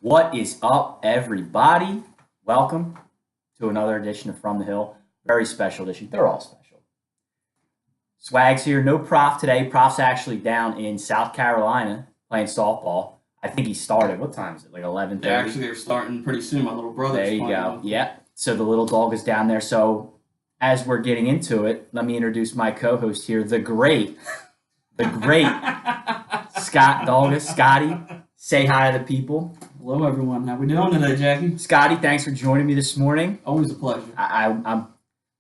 What is up, everybody? Welcome to another edition of From the Hill. Very special edition. They're all special. Swag's here. No Prof today. Prof's actually down in South Carolina playing softball. I think he started. What time is it? Like 11:30? Yeah, actually, they're starting pretty soon. My little brother's There you playing. go. Yep. So the little dog is down there. So as we're getting into it, let me introduce my co-host here, the great Scott Dolga. Scotty, say hi to the people. Hello, everyone. How we doing today, Jackie? Scotty, thanks for joining me this morning. Always a pleasure. I'm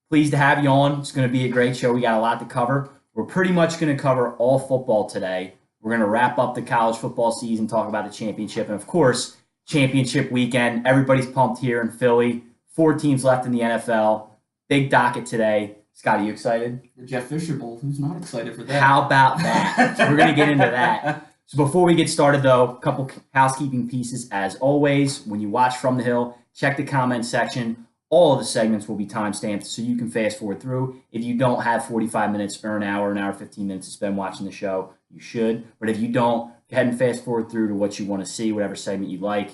pleased to have you on. It's going to be a great show. We got a lot to cover. We're pretty much going to cover all football today. We're going to wrap up the college football season, talk about the championship, and of course, championship weekend. Everybody's pumped here in Philly. 4 teams left in the NFL. Big docket today. Scott, are you excited? The Jeff Fisher Bowl. Who's not excited for that? How about that? So we're going to get into that. So before we get started, though, a couple housekeeping pieces. As always, when you watch From the Hill, check the comment section. All of the segments will be timestamped, so you can fast forward through. If you don't have 45 minutes or an hour, 15 minutes to spend watching the show, you should. But if you don't, go ahead and fast forward through to what you want to see, whatever segment you like.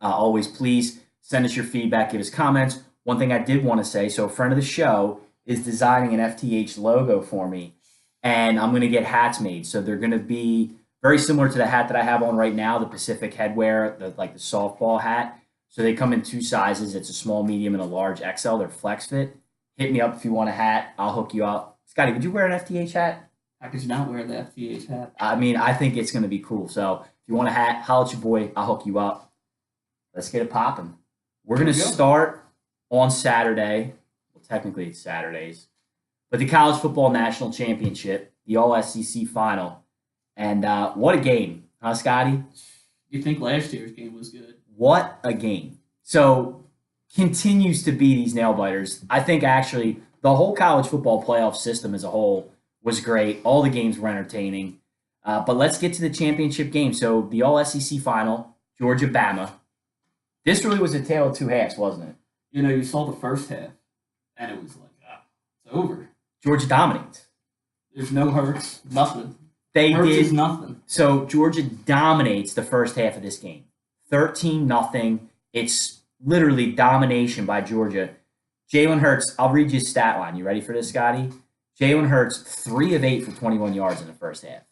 Always, please send us your feedback, give us comments. One thing I did want to say, so a friend of the show is designing an FTH logo for me, and I'm going to get hats made. So they're going to be very similar to the hat that I have on right now, the Pacific Headwear, the softball hat. So they come in 2 sizes. It's a small, medium, and a large XL. They're flex fit. Hit me up if you want a hat. I'll hook you up. Scotty, would you wear an FTH hat? How could you not wear the FTH hat? I mean, I think it's going to be cool. So if you want a hat, holla at your boy. I'll hook you up. Let's get it popping. We're going to start on Saturday. Well, technically it's Saturdays. But the College Football National Championship, the All-SEC Final. And what a game, huh, Scotty? You think last year's game was good? What a game. So, continues to be these nail-biters. I think, actually, the whole college football playoff system as a whole was great. All the games were entertaining. But let's get to the championship game. So, the All-SEC Final, Georgia-Bama. This really was a tale of 2 halves, wasn't it? You know, you saw the first half, and it was like, it's over. Georgia dominates. There's no hurts, nothing. They hurts did is nothing. So Georgia dominates the first half of this game. 13-0. It's literally domination by Georgia. Jalen Hurts, I'll read you his stat line. You ready for this, Scotty? Jalen Hurts, 3 of 8 for 21 yards in the first half.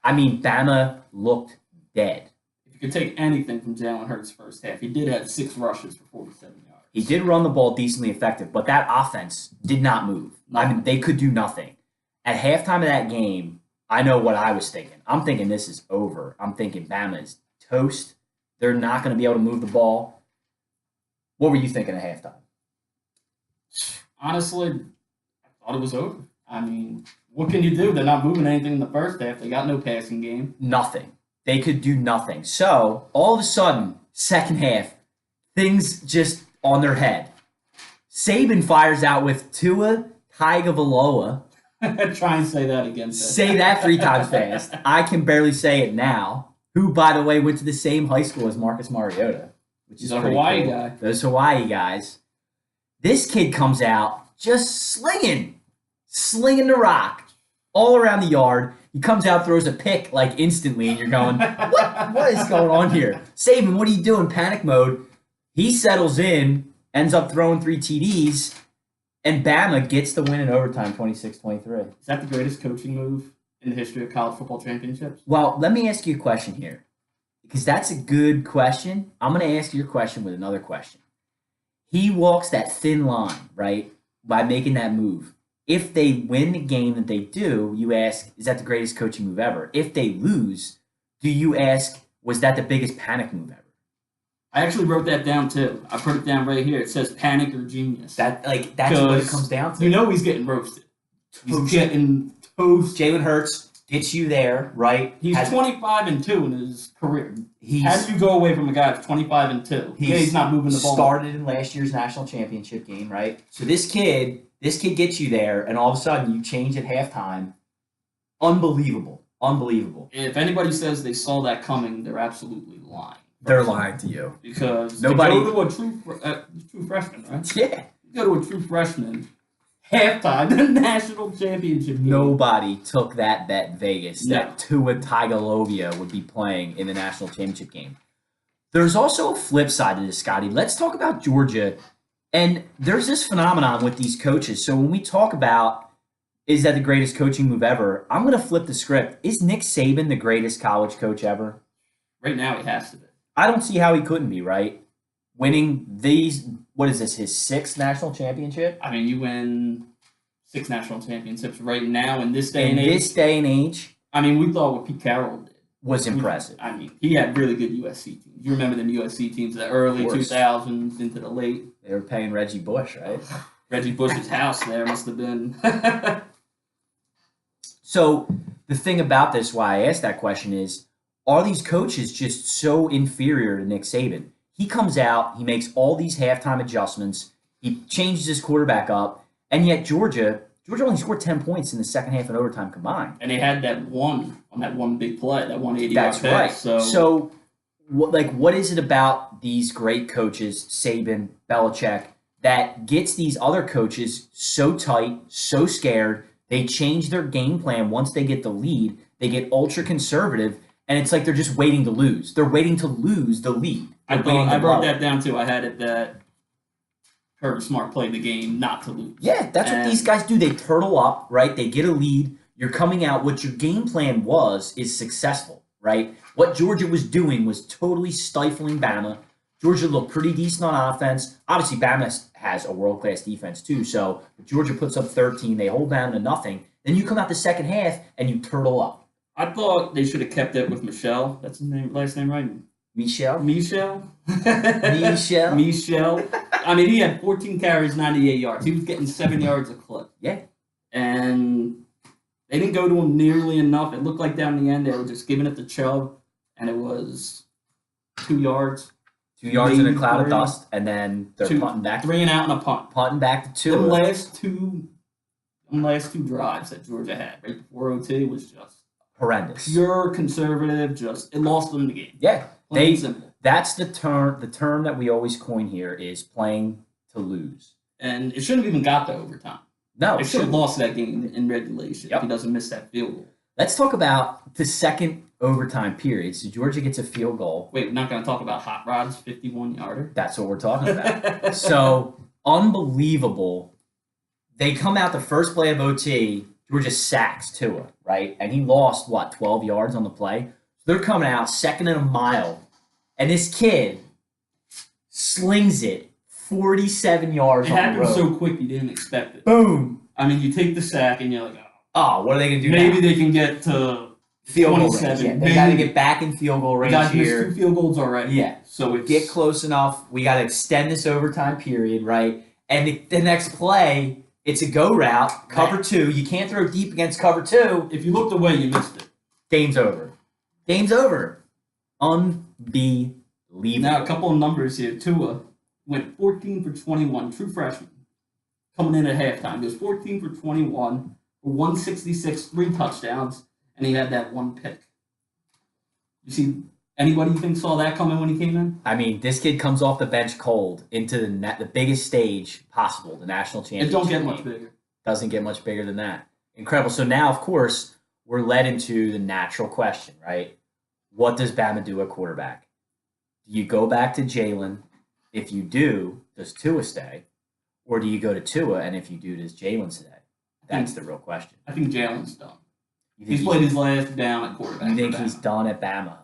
I mean, Bama looked dead. If you could take anything from Jalen Hurts' first half, he did have 6 rushes for 47 yards. He did run the ball decently effective, but that offense did not move. I mean, they could do nothing. At halftime of that game, I know what I was thinking. I'm thinking this is over. I'm thinking Bama is toast. They're not going to be able to move the ball. What were you thinking at halftime? Honestly, I thought it was over. I mean, what can you do? They're not moving anything in the first half. They got no passing game. Nothing. They could do nothing. So, all of a sudden, second half, things just on their head. Saban fires out with Tua Tagovailoa. Try and say that again. Say that 3 times fast. I can barely say it now. Who, by the way, went to the same high school as Marcus Mariota, which is a pretty Hawaii cool. guy. Those Hawaii guys. This kid comes out just slinging the rock all around the yard. He comes out, throws a pick like instantly, and you're going, what is going on here? Saban, what are you doing? Panic mode. He settles in, ends up throwing 3 TDs. And Bama gets the win in overtime, 26-23. Is that the greatest coaching move in the history of college football championships? Well, let me ask you a question here, because that's a good question. I'm going to ask you a question with another question. He walks that thin line, right, by making that move. If they win the game that they do, you ask, is that the greatest coaching move ever? If they lose, do you ask, was that the biggest panic move ever? I actually wrote that down too. I put it down right here. It says panic or genius. That's what it comes down to. You know he's getting roasted. He's getting toast. Jalen Hurts gets you there, right? He's 25-2 in his career. How do you go away from a guy that's 25-2? He's not moving the ball. Started in last year's national championship game, right? So this kid gets you there, and all of a sudden you change at halftime. Unbelievable. If anybody says they saw that coming, they're absolutely lying. They're lying to you. Because nobody to go to a true freshman, right? Yeah. You go to a true freshman, halftime, the national championship game. Nobody took that bet in Vegas No. that Tua Tagovailoa would be playing in the national championship game. There's also a flip side to this, Scotty. Let's talk about Georgia. And there's this phenomenon with these coaches. So when we talk about is that the greatest coaching move ever, I'm going to flip the script. Is Nick Saban the greatest college coach ever? Right now, he has to be. I don't see how he couldn't be, right? Winning these, what is this, his 6th national championship? I mean, you win 6 national championships right now in this day In and age. this day and age, I mean, we thought what Pete Carroll did was impressive. I mean, he had really good USC teams. You remember them USC teams, the early 2000s into the late. They were paying Reggie Bush, right? Reggie Bush's house there must have been. So the thing about this, why I asked that question is, are these coaches just so inferior to Nick Saban? He comes out, he makes all these halftime adjustments, he changes his quarterback up, and yet Georgia only scored 10 points in the second half and overtime combined. And they had that one big play, that 180 That's pass. right. So what is it about these great coaches, Saban, Belichick, that gets these other coaches so tight, so scared? They change their game plan once they get the lead. They get ultra conservative, and it's like they're just waiting to lose. They're waiting to lose the lead. I wrote that down too. I had it that Herbert Smart played the game not to lose. Yeah, that's what these guys do. They turtle up, right? They get a lead. You're coming out. What your game plan is successful, right? What Georgia was doing was totally stifling Bama. Georgia looked pretty decent on offense. Obviously, Bama has a world-class defense too. So if Georgia puts up 13, they hold Bama to nothing. Then you come out the second half and you turtle up. I thought they should have kept it with Michelle. That's his name, last name, right? Michelle. Michelle. Michelle. I mean, he had 14 carries, 98 yards. He was getting 7 yards a clip. Yeah. And they didn't go to him nearly enough. It looked like down the end they were just giving it to Chubb, and it was 2 yards. 2 yards in a cloud of dust, and then they're punting back. 3 and out and a punt. Punting back to 2. The last two drives that Georgia had right before OT was just horrendous. Pure conservative. Just it lost them the game. Yeah, simple. That's the term. The term that we always coin here is playing to lose. And it shouldn't have even got to overtime. No, it should have lost that game in regulation if he doesn't miss that field goal. Let's talk about the second overtime period. So Georgia gets a field goal. Wait, we're not going to talk about Hot Rod's 51-yarder? That's what we're talking about. So, unbelievable. They come out the first play of OT, Georgia sacks Tua, right? And he lost, 12 yards on the play? So they're coming out second and a mile. And this kid slings it 47 yards on the road. It happened so quick you didn't expect it. Boom. I mean, you take the sack and you're like, oh, what are they going to do Maybe now? They can get to field goal 27. range. Yeah, they got to get back in field goal range guys here. Missed 2 field goals already. Yeah. So it's, get close enough. We got to extend this overtime period, right? And the next play, it's a go route, cover 2. You can't throw deep against cover 2. If you looked away, you missed it. Game's over. Game's over. Unbelievable. Now, a couple of numbers here. Tua went 14 for 21, true freshman, coming in at halftime. He was 14 for 21, for 166, 3 touchdowns, and he had that 1 pick. You see, anybody you think saw that coming when he came in? I mean, this kid comes off the bench cold into the biggest stage possible, the national championship. It don't get much bigger. Doesn't get much bigger than that. Incredible. So now, of course, we're led into the natural question, right? What does Bama do at quarterback? Do you go back to Jalen? If you do, does Tua stay? Or do you go to Tua, and if you do, does Jalen stay? That's the real question. I think Jalen's done. He's played his last down at quarterback. You think he's done at Bama?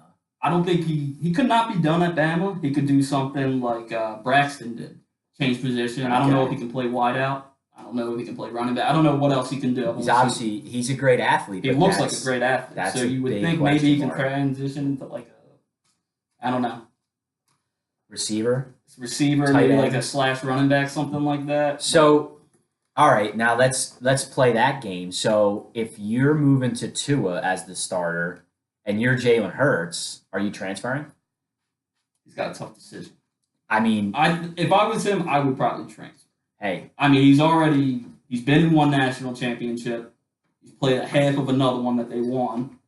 I don't think he could not be done at Bama. He could do something like Braxton did, change position. I don't know if he can play wide out. I don't know if he can play running back. I don't know what else he can do. He's a great athlete. He looks like a great athlete. So you would think maybe he can transition to I don't know. Receiver, maybe like a slash running back, something like that. So, all right, now let's play that game. So if you're moving to Tua as the starter and you're Jalen Hurts, are you transferring? He's got a tough decision. I mean, if I was him, I would probably transfer. Hey, I mean, he's been in one national championship. He's played a half of another one that they won.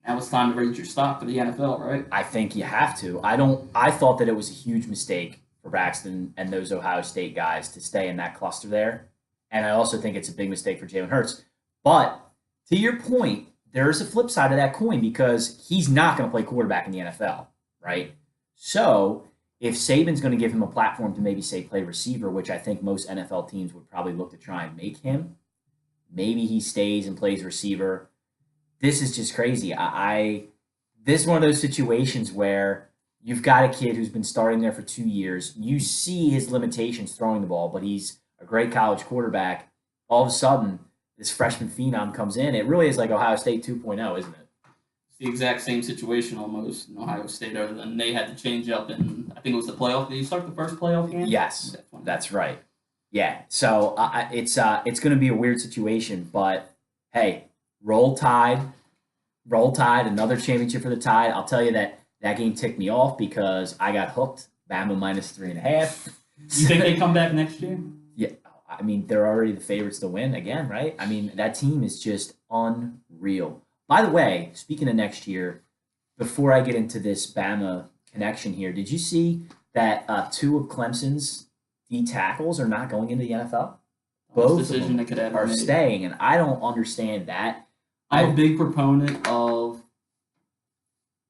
Now it's time to raise your stock for the NFL, right? I think you have to. I thought that it was a huge mistake for Braxton and those Ohio State guys to stay in that cluster there. And I also think it's a big mistake for Jalen Hurts. But to your point, there's a flip side of that coin because he's not going to play quarterback in the NFL, right? So if Saban's going to give him a platform to maybe say play receiver, which I think most NFL teams would probably look to try and make him, maybe he stays and plays receiver. This is just crazy. This is one of those situations where you've got a kid who's been starting there for 2 years. You see his limitations throwing the ball, but he's a great college quarterback. All of a sudden, this freshman phenom comes in. It really is like Ohio State 2.0, isn't it? It's the exact same situation almost in Ohio State, other than they had to change up in, I think it was the playoff. Did you start the first playoff game? Yes, that's right. Yeah, so it's going to be a weird situation, but hey, roll Tide, another championship for the Tide. I'll tell you that game ticked me off because I got hooked. Bama -3.5. You think they come back next year? Yeah, I mean, they're already the favorites to win again, right? I mean, that team is just unreal. By the way, speaking of next year, before I get into this Bama connection here, did you see that two of Clemson's D tackles are not going into the NFL? Both decision of them are staying, and I don't understand that. I'm a big proponent of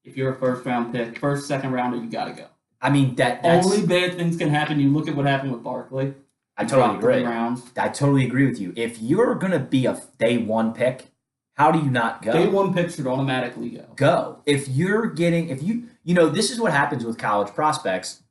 if you're a first-round pick, second rounder, you got to go. I mean, that's only bad things can happen. You look at what happened with Barkley. I totally agree. I totally agree with you. If you're going to be a day one pick, how do you not go? Day one pick should automatically go. Go. If this is what happens with college prospects.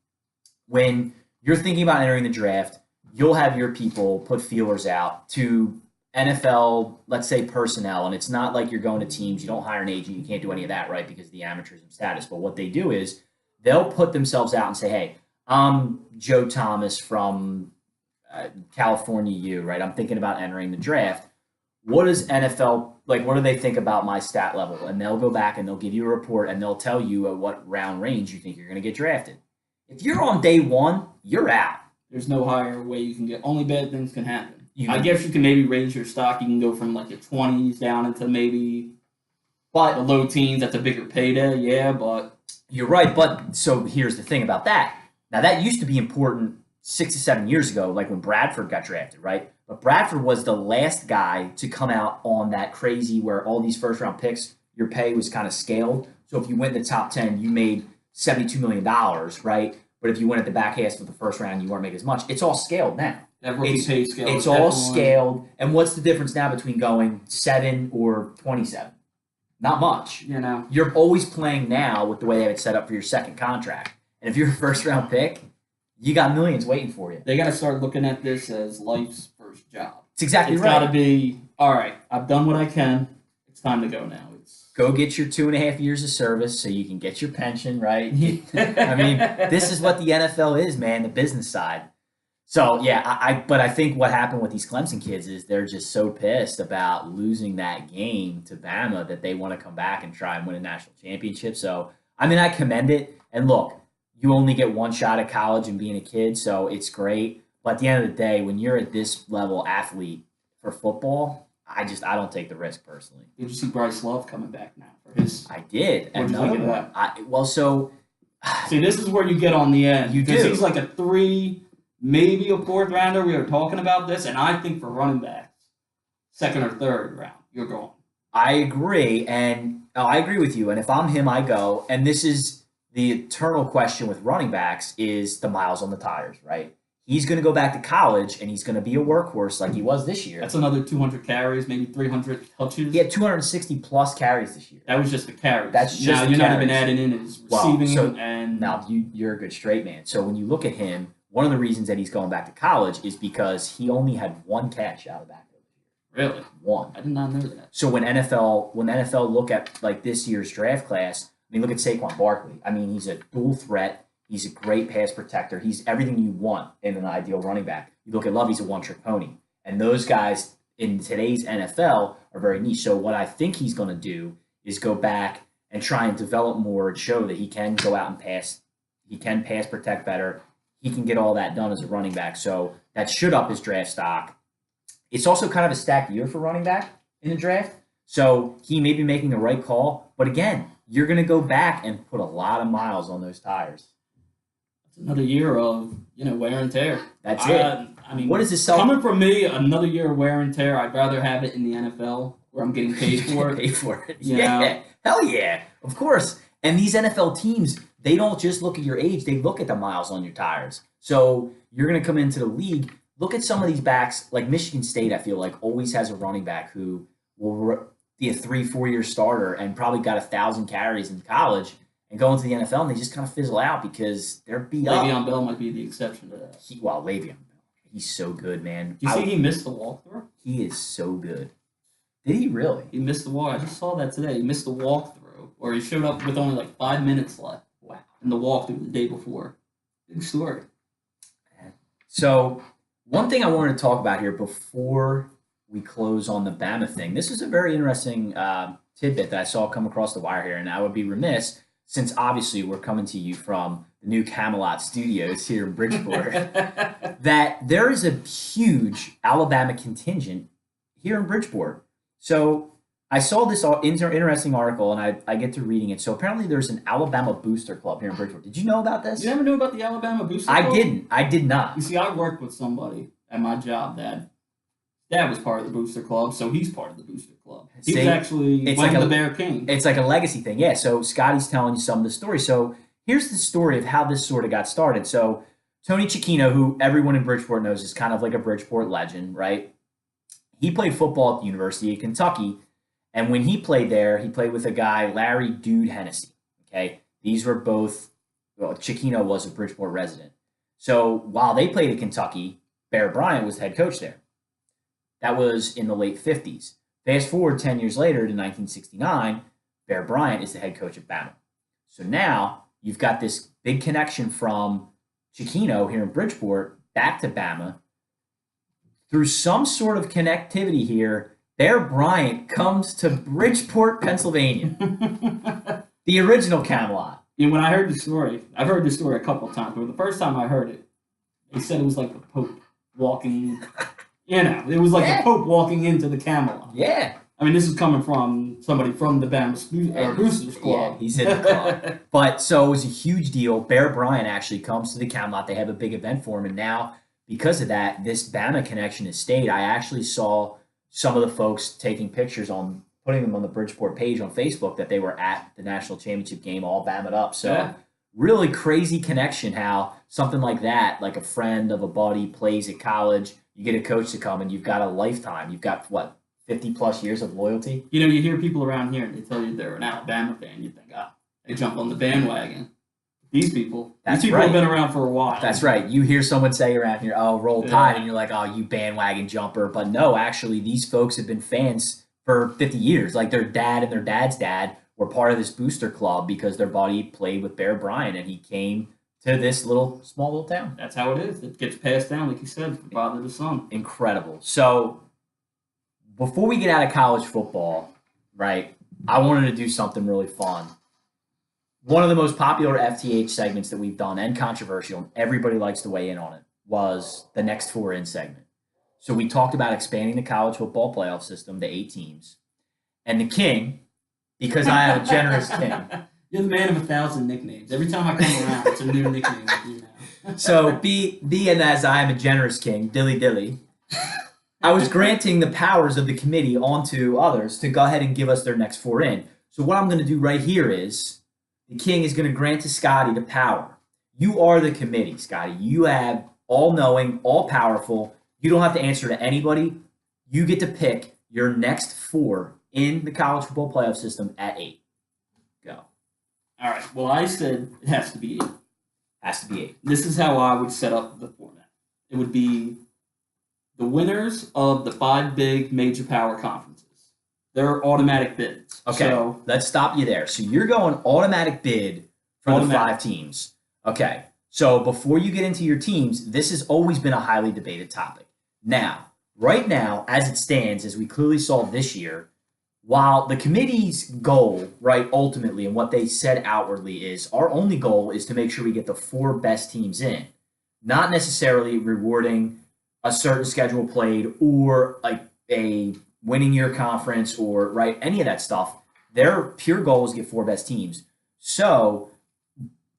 When you're thinking about entering the draft, you'll have your people put feelers out to NFL, let's say personnel, and it's not like you're going to teams. You don't hire an agent. You can't do any of that, right, because of the amateurism status. But what they do is they'll put themselves out and say, hey, I'm Joe Thomas from California U, right? I'm thinking about entering the draft. What does NFL, what do they think about my stat level? And they'll go back and they'll give you a report and they'll tell you at what round range you think you're going to get drafted. If you're on day one, you're out. There's no higher way you can get. Only bad things can happen. I guess you can maybe raise your stock. You can go from your 20s down into maybe the low teens. That's a bigger payday, yeah, but... You're right, but so here's the thing about that. Now, that used to be important 6 to 7 years ago, like when Bradford got drafted, right? But Bradford was the last guy to come out on that crazy where all these first-round picks, your pay was kind of scaled. So if you went in the top 10, you made $72 million, right? But if you went at the back half of the first round, you weren't making as much. It's all scaled now. That rookie pay scale. It's all scaled. And what's the difference now between going 7 or 27? Not much. You're always playing now with the way they have it set up for your second contract. And if you're a first-round pick, you got millions waiting for you. They got to start looking at this as life's first job. It's exactly right. It's got to be, all right, I've done what I can. It's time to go now. Go get your 2.5 years of service so you can get your pension, right? I mean, this is what the NFL is, man, the business side. So, yeah, but I think what happened with these Clemson kids is they're just so pissed about losing that game to Bama that they want to come back and try and win a national championship. So, I mean, I commend it. And look, you only get one shot at college and being a kid, so it's great. But at the end of the day, when you're at this level athlete for football, I don't take the risk personally. Did you see Bryce Love coming back now for his? I did. What did you think of that? See, this is where you get on the end. You do. Because he's like a 3, maybe a 4th rounder. We were talking about this, and I think for running backs, 2nd or 3rd round, you're going. I agree, and I agree with you. And if I'm him, I go. And this is the eternal question with running backs: is the miles on the tires, right? He's going to go back to college, and he's going to be a workhorse like he was this year. That's another 200 carries, maybe 300 touches. He had 260-plus carries this year. That was just the carries. That's just now, you're not even adding in his receiving. Now, you're a good straight man. So when you look at him, one of the reasons that he's going back to college is because he only had 1 catch out of the backfield. Really? 1. I did not know that. So when NFL look at this year's draft class, I mean, look at Saquon Barkley. I mean, he's a dual threat. He's a great pass protector. He's everything you want in an ideal running back. You look at Love, he's a one-trick pony. And those guys in today's NFL are very niche. So what I think he's going to do is go back and try and develop more and show that he can go out and pass. He can pass protect better. He can get all that done as a running back. So that should up his draft stock. It's also kind of a stacked year for running back in the draft. So he may be making the right call. But again, you're going to go back and put a lot of miles on those tires. Another year of wear and tear. That's it. I mean, what is this coming from me? Another year of wear and tear. I'd rather have it in the NFL where I'm getting paid for it. Paid for it. Yeah. Hell yeah. Of course. And these NFL teams, they don't just look at your age, they look at the miles on your tires. So you're going to come into the league, look at some of these backs, like Michigan State, I feel like, always has a running back who will be a 3-4 year starter and probably got 1,000 carries in college and go into the NFL, and they just kind of fizzle out because they're beat up. Le'Veon Bell might be the exception to that. Le'Veon Bell. He's so good, man. Do you see he missed the walkthrough? He is so good. Did he really? He missed the walk. I just saw that today. He missed the walkthrough, or he showed up with only like 5 minutes left. Wow. In the walkthrough the day before. Big story. So, one thing I wanted to talk about here before we close on the Bama thing. This is a very interesting tidbit that I saw come across the wire here, and I would be remiss, since obviously we're coming to you from the new Camelot Studios here in Bridgeport, that there is a huge Alabama contingent here in Bridgeport. So I saw this interesting article, and I get to reading it. So apparently there's an Alabama Booster Club here in Bridgeport. Did you know about this? You never knew about the Alabama Booster Club? I didn't. I did not. You see, I worked with somebody at my job that Dad was part of the Booster Club, so he's part of the Booster Club. He was actually the Bear King. It's like a legacy thing, yeah. So Scotty's telling you some of the story. So here's the story of how this sort of got started. So Tony Cicchino, who everyone in Bridgeport knows is kind of like a Bridgeport legend, right? He played football at the University of Kentucky, and when he played there, he played with a guy, Larry Dude Hennessy, okay? These were both, Cicchino was a Bridgeport resident. So while they played at Kentucky, Bear Bryant was the head coach there. That was in the late 50s. Fast forward 10 years later to 1969, Bear Bryant is the head coach at Bama. So now you've got this big connection from Cicchino here in Bridgeport back to Bama. Through some sort of connectivity here, Bear Bryant comes to Bridgeport, Pennsylvania. The original Camelot. And when I heard the story, I've heard this story a couple of times, but the first time I heard it, they said it was like the Pope walking... it was like the Pope walking into the Camelot. Yeah. I mean, this is coming from somebody from the Bama Boosters Club. Yeah, he's in the club. But so it was a huge deal. Bear Bryant actually comes to the Camelot. They have a big event for him. And now, because of that, this Bama connection has stayed. I actually saw some of the folks taking pictures putting them on the Bridgeport page on Facebook that they were at the national championship game all Bama'd up. So really crazy connection how something like that, like a friend of a buddy plays at college, you get a coach to come and you've got a lifetime. You've got, 50 plus years of loyalty? You hear people around here and they tell you they're an Alabama fan. You think, they jump on the bandwagon. These people have been around for a while. That's right. You hear someone say around here, Roll Tide, and you're like, you bandwagon jumper. But no, actually, these folks have been fans for 50 years. Like their dad and their dad's dad were part of this booster club because their buddy played with Bear Bryant and he came to this small little town. That's how it is. It gets passed down, like you said, from father to son. Incredible. So before we get out of college football, right, I wanted to do something really fun. One of the most popular FTH segments that we've done and controversial, and everybody likes to weigh in on it, was the Next Four In segment. So we talked about expanding the college football playoff system to 8 teams. And the king, because I am a generous king. You're the man of 1,000 nicknames. Every time I come around, it's a new nickname with you now. So, being as I am a generous king, dilly dilly, I was granting the powers of the committee onto others to go ahead and give us their Next Four In. So what I'm going to do right here is the king is going to grant to Scotty the power. You are the committee, Scotty. You have all-knowing, all-powerful. You don't have to answer to anybody. You get to pick your next 4 in the college football playoff system at 8. Go. All right. Well, I said it has to be 8. Has to be 8. This is how I would set up the format. It would be the winners of the 5 big major power conferences. They're automatic bids. Okay, so let's stop you there. So you're going automatic bid for the 5 teams. Okay, so before you get into your teams, this has always been a highly debated topic. Now, right now, as it stands, as we clearly saw this year, while the committee's goal, right, ultimately, and what they said outwardly is, our only goal is to make sure we get the 4 best teams in, not necessarily rewarding a certain schedule played or like a winning your conference or right any of that stuff. Their pure goal is to get 4 best teams. So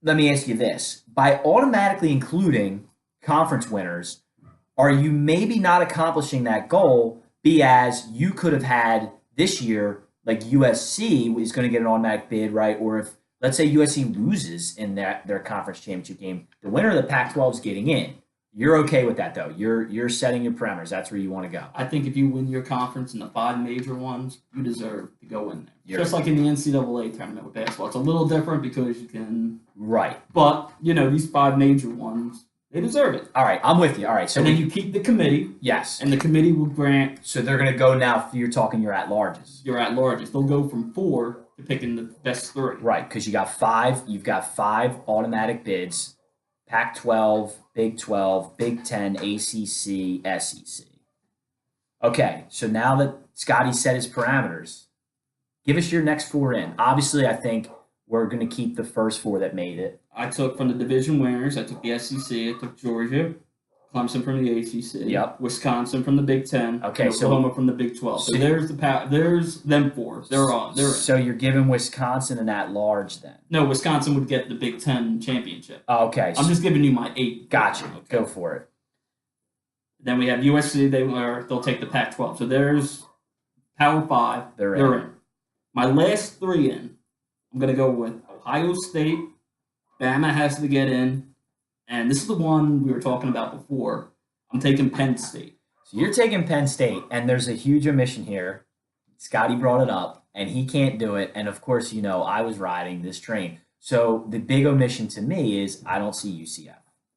let me ask you this: by automatically including conference winners, are you maybe not accomplishing that goal? As you could have had this year, like USC is going to get an automatic bid, right? Or if let's say USC loses in their conference championship game, the winner of the Pac-12 is getting in. You're okay with that, though. You're setting your parameters. That's where you want to go. I think if you win your conference in the 5 major ones, you deserve to go in there. You're Just like in the NCAA tournament with basketball. It's a little different because you can... Right. But, these 5 major ones, they deserve it. All right, I'm with you. All right. So and then you keep the committee. Yes. And the committee will grant... So they're going to go now, you're talking your at-larges. Your at-larges. They'll go from 4 to picking the best 3. Right, because you've got 5 automatic bids. Pac-12, Big 12, Big 10, ACC, SEC. Okay, so now that Scotty set his parameters, give us your next 4 in. Obviously, I think we're going to keep the first 4 that made it. I took from the division winners. I took the SEC. I took Georgia, Clemson from the ACC. Yep. Wisconsin from the Big 10. Okay, Oklahoma from the Big 12. So there's them 4. They're on. They're in. So you're giving Wisconsin an at-large then? No, Wisconsin would get the Big 10 championship. Okay. I'm just giving you my 8. Gotcha. Okay. Go for it. Then we have USC. They'll take the Pac-12. So there's Power 5. They're in. My last 3 in, I'm going to go with Ohio State. Bama has to get in. And this is the one we were talking about before. I'm taking Penn State. So you're taking Penn State, and there's a huge omission here. Scotty brought it up, and he can't do it. And, of course, I was riding this train. So the big omission to me is I don't see UCF.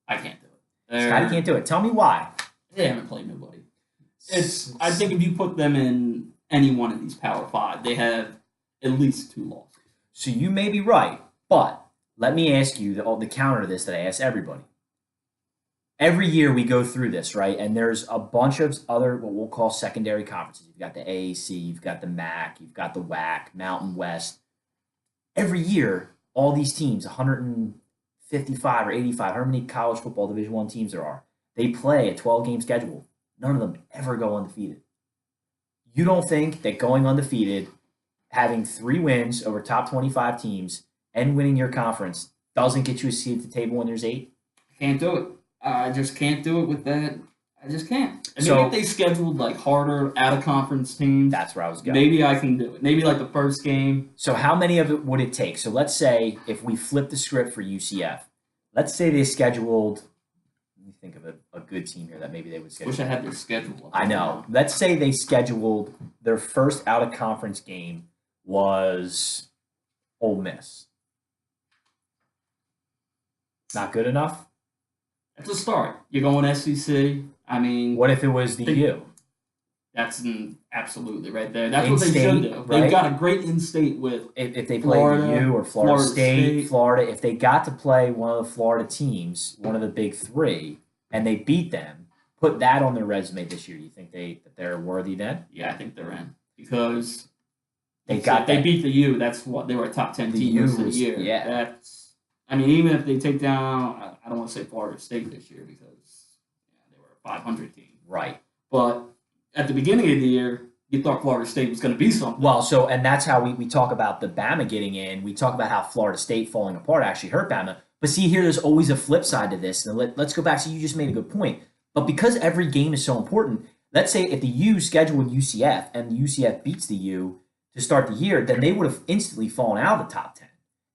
I can't do it. Scotty can't do it. Tell me why. They haven't played nobody. I think if you put them in any one of these Power 5, they have at least 2 losses. So you may be right, but let me ask you the counter to this that I ask everybody. Every year we go through this, right? And there's a bunch of other, what we'll call secondary conferences. You've got the AAC, you've got the MAC, you've got the WAC, Mountain West. Every year, all these teams, 155 or 85, however many college football Division I teams there are, they play a 12-game schedule. None of them ever go undefeated. You don't think that going undefeated, having 3 wins over top 25 teams, and winning your conference doesn't get you a seat at the table when there's 8? Can't do it. I just can't do it with that. I just can't. And So- maybe if they scheduled harder out-of-conference teams, That's where I was going. maybe I can do it. Maybe the first game. So how many of it would it take? So let's say if we flip the script for UCF, let's say they scheduled, let me think of a good team here that maybe they would schedule. Wish I had their schedule. I know. Let's say they scheduled their first out-of-conference game was Ole Miss. Not good enough? That's a start. You're going SEC. I mean, What if it was the U? that's absolutely right there. That's what In-state, they should do. right? They've got a great in-state with If they play Florida, the U or Florida State, State. Florida, if they got to play one of the Florida teams, one of the big 3, and they beat them, put that on their resume this year. Do you think that they're worthy then? Yeah, I think they're in because They if got they that. beat the U. That's what they were a top 10 The team U most of the was- year. yeah. I mean, even if they take down, I don't want to say Florida State this year because they were a 500 team. Right. But at the beginning of the year, you thought Florida State was going to be something. Well, and that's how we talk about the Bama getting in. We talk about how Florida State falling apart actually hurt Bama. But see, here there's always a flip side to this. And let's go back. So you just made a good point. But because every game is so important, let's say if the U scheduled UCF and the UCF beats the U to start the year, then they would have instantly fallen out of the top 10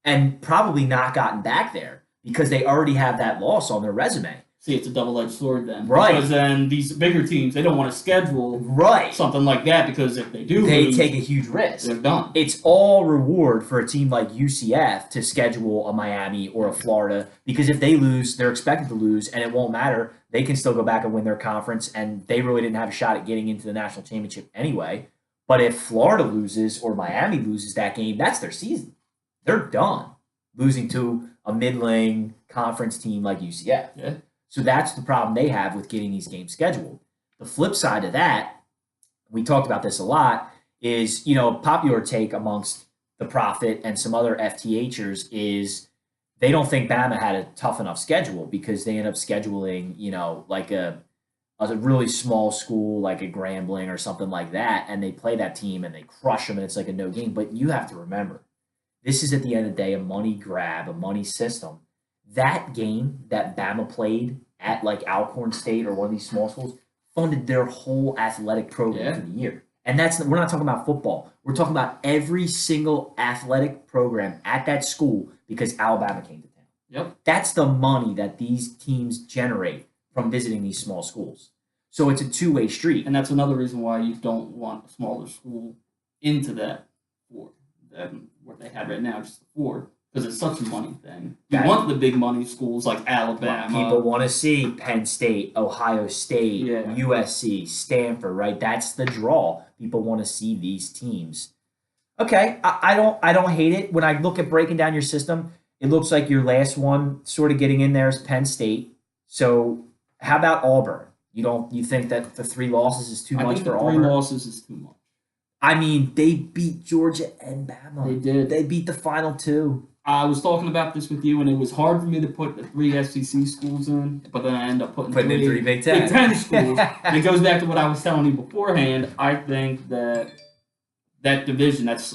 and probably not gotten back there because they already have that loss on their resume. See, it's a double-edged sword then. Right. Because then these bigger teams, they don't want to schedule Right. something like that because if they do They lose, take a huge risk. they're done. It's all reward for a team like UCF to schedule a Miami or a Florida because if they lose, they're expected to lose and it won't matter. They can still go back and win their conference and they really didn't have a shot at getting into the national championship anyway. But if Florida loses or Miami loses that game, that's their season. They're done losing to a middling conference team like UCF. Yeah. So that's the problem they have with getting these games scheduled. The flip side of that, we talked about this a lot, is, popular take amongst the Prophet and some other FTHers is they don't think Bama had a tough enough schedule because they end up scheduling, like a really small school like a Grambling or something like that, and they play that team and they crush them and it's like a no game. But you have to remember, this is at the end of the day a money grab, a money system. That game that Bama played at like Alcorn State or one of these small schools funded their whole athletic program for the year. And we're not talking about football. We're talking about every single athletic program at that school because Alabama came to town. Yep. That's the money that these teams generate from visiting these small schools. So it's a two-way street. And that's another reason why you don't want a smaller school into that four than what they have right now, just the four, because it's such a money thing. You want the big money schools like Alabama. People want to see Penn State, Ohio State, USC, Stanford, right? That's the draw. People want to see these teams. Okay, I don't hate it. When I look at breaking down your system, it looks like your last one sort of getting in there is Penn State. So how about Auburn? You think that the 3 losses is too much for Auburn? 3 losses is too much. I mean, they beat Georgia and Bama. They did. They beat the final 2. I was talking about this with you, and it was hard for me to put the 3 SEC schools in, but then I ended up putting in 3 Big Ten. Big Ten schools. And it goes back to what I was telling you beforehand. I think that division, that's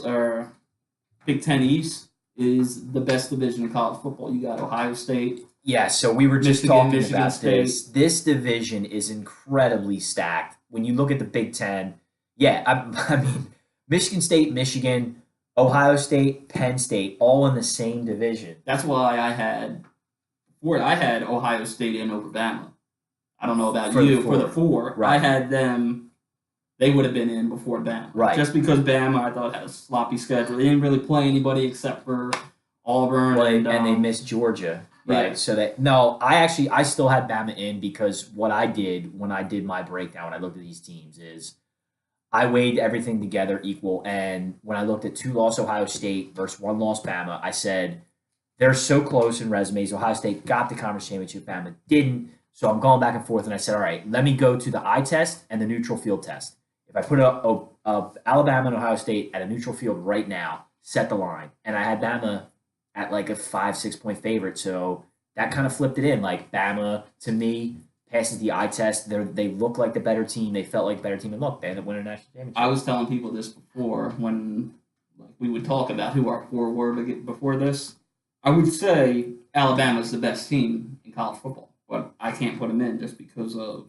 Big Ten East, is the best division in college football. You got Ohio State. Yeah, so we were just talking about State. this. This division is incredibly stacked. When you look at the Big Ten, yeah, I mean, Michigan State, Michigan, Ohio State, Penn State, all in the same division. That's why I had Ohio State in over Bama. I don't know about for the 4. Right. I had them. They would have been in before Bama. Right. Just because Bama, I thought, had a sloppy schedule. They didn't really play anybody except for Auburn. Well, and they missed Georgia. Right. Yeah. So I still had Bama in because what I did when I did my breakdown, when I looked at these teams, is I weighed everything together equal. And when I looked at 2-loss Ohio State versus 1-loss Bama, I said they're so close in resumes. Ohio State got the conference championship, Bama didn't. So I'm going back and forth, and I said, all right, let me go to the eye test and the neutral field test. If I put Alabama and Ohio State at a neutral field right now, set the line. And I had Bama at like a 5-6 point favorite. So that kind of flipped it in. Like Bama, to me, passes the eye test. They look like the better team. They felt like the better team. And look, they ended up winning a national championship. I was telling people this before when we would talk about who our 4 were before this. I would say Alabama's the best team in college football. But I can't put them in just because of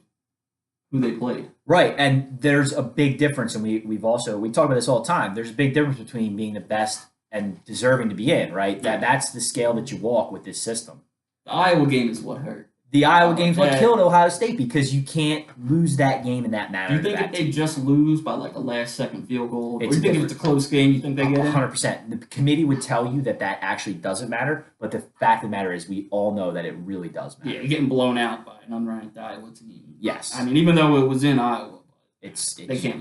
who they played. Right, and there's a big difference. And we talk about this all the time. There's a big difference between being the best and deserving to be in, right? That's the scale that you walk with this system. The Iowa game is what hurt. The Iowa game's what killed Ohio State because you can't lose that game in that manner. Do you think if they just lose by like a last-second field goal, or do you think if it's a close game, you think they get it? 100%. The committee would tell you that actually doesn't matter, but the fact of the matter is we all know that it really does matter. Yeah, you're getting blown out by an unranked Iowa team. Yes. I mean, even though it was in Iowa, you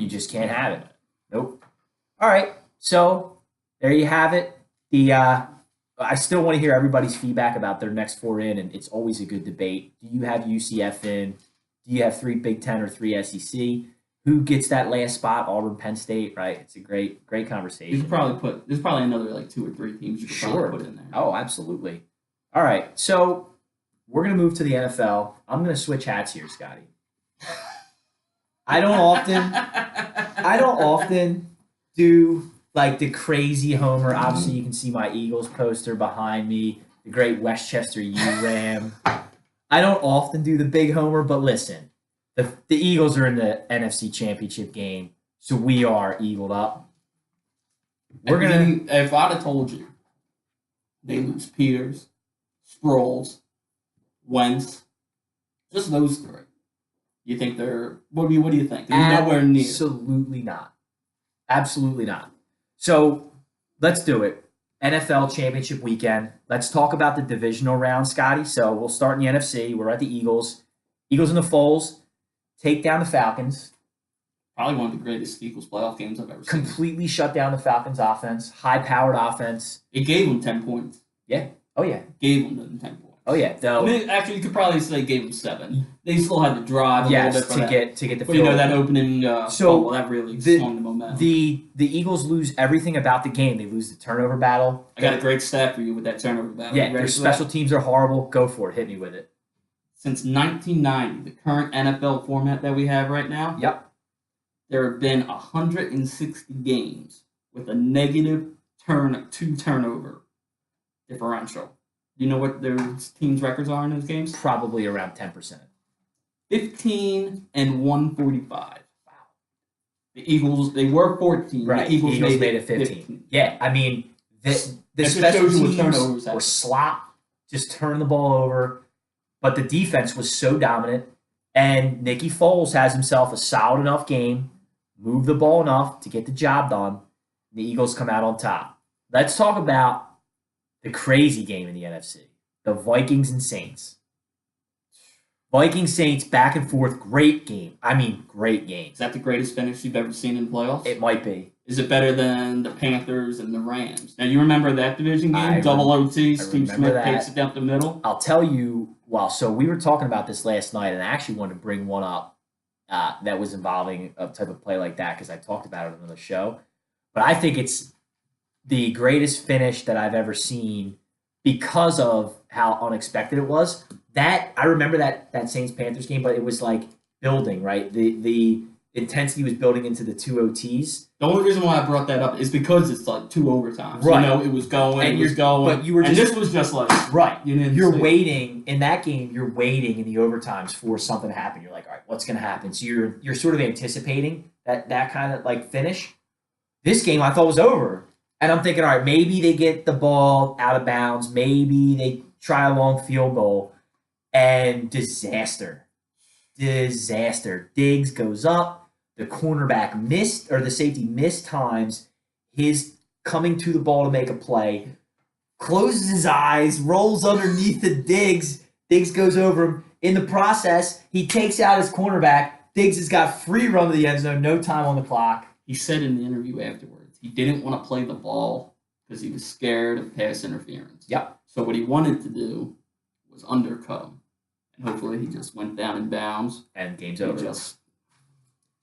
just can't have it. Nope. All right, so there you have it. I still want to hear everybody's feedback about their next 4 in, and it's always a good debate. Do you have UCF in? Do you have 3 Big Ten or 3 SEC? Who gets that last spot? Auburn, Penn State, right? It's a great conversation. You could probably there's probably another like 2 or 3 teams you could probably put in there. Oh, absolutely. All right, so we're going to move to the NFL. I'm going to switch hats here, Scotty. I don't often do like the crazy homer. Obviously, you can see my Eagles poster behind me, the great Westchester U-Ram. I don't often do the big homer, but listen, the Eagles are in the NFC Championship game, so we are eagled up. If I'd have told you they lose Peters, Sproles, Wentz, just those 3, you think they're what do you think? They're nowhere near. Absolutely not. Absolutely not. So let's do it. NFL Championship weekend. Let's talk about the divisional round, Scotty. So we'll start in the NFC. We're at the Eagles. Eagles in the Foles take down the Falcons. Probably one of the greatest Eagles playoff games I've ever seen. Completely shut down the Falcons' offense. High-powered offense. It gave them 10 points. Yeah. Oh, yeah. Gave them 10 points. Oh, yeah. Actually, you could probably say gave them 7. They still had to drive a little bit for to get the field. But that opening fumble, that really swung the momentum. The Eagles lose everything about the game. They lose the turnover battle. I got a great stat for you with that turnover battle. Yeah, their special teams are horrible. Go for it. Hit me with it. Since 1990, the current NFL format that we have right now, yep, there have been 160 games with a negative 2 turnover differential. Do you know what their team's records are in those games? Probably around 10%. 15-145. Wow. The Eagles, they were 14. Right. The Eagles made it 15. Yeah, I mean, the special teams were slop, just turning the ball over, but the defense was so dominant. And Nicky Foles has himself a solid enough game, move the ball enough to get the job done. The Eagles come out on top. Let's talk about the crazy game in the NFC, the Vikings and Saints. Vikings Saints back and forth, great game. I mean, great game. Is that the greatest finish you've ever seen in playoffs? It might be. Is it better than the Panthers and the Rams? Now, you remember that division game? Double OT, Steve Smith takes it down the middle. I'll tell you, so we were talking about this last night, and I actually wanted to bring one up that was involving a type of play like that because I talked about it on another show. But I think it's the greatest finish that I've ever seen because of how unexpected it was. That I remember that Saints Panthers game, but it was like building, right? The intensity was building into the 2 OTs. The only reason why I brought that up is because it's like 2 overtimes. Right. You know, it was going, but you were just, and this was just like right. You're waiting in that game. You're waiting in the overtimes for something to happen. You're like, all right, what's going to happen? So you're sort of anticipating that kind of like finish. This game I thought was over, and I'm thinking, all right, maybe they get the ball out of bounds. Maybe they try a long field goal. And disaster. Diggs goes up. The cornerback missed, or the safety missed times. His coming to the ball to make a play. Closes his eyes, rolls underneath the Diggs. Diggs goes over him. In the process, he takes out his cornerback. Diggs has got free run to the end zone, no time on the clock. He said in the interview afterwards, he didn't want to play the ball because he was scared of pass interference. Yep. So what he wanted to do was undercut him. And hopefully he just went down in bounds. And game's over.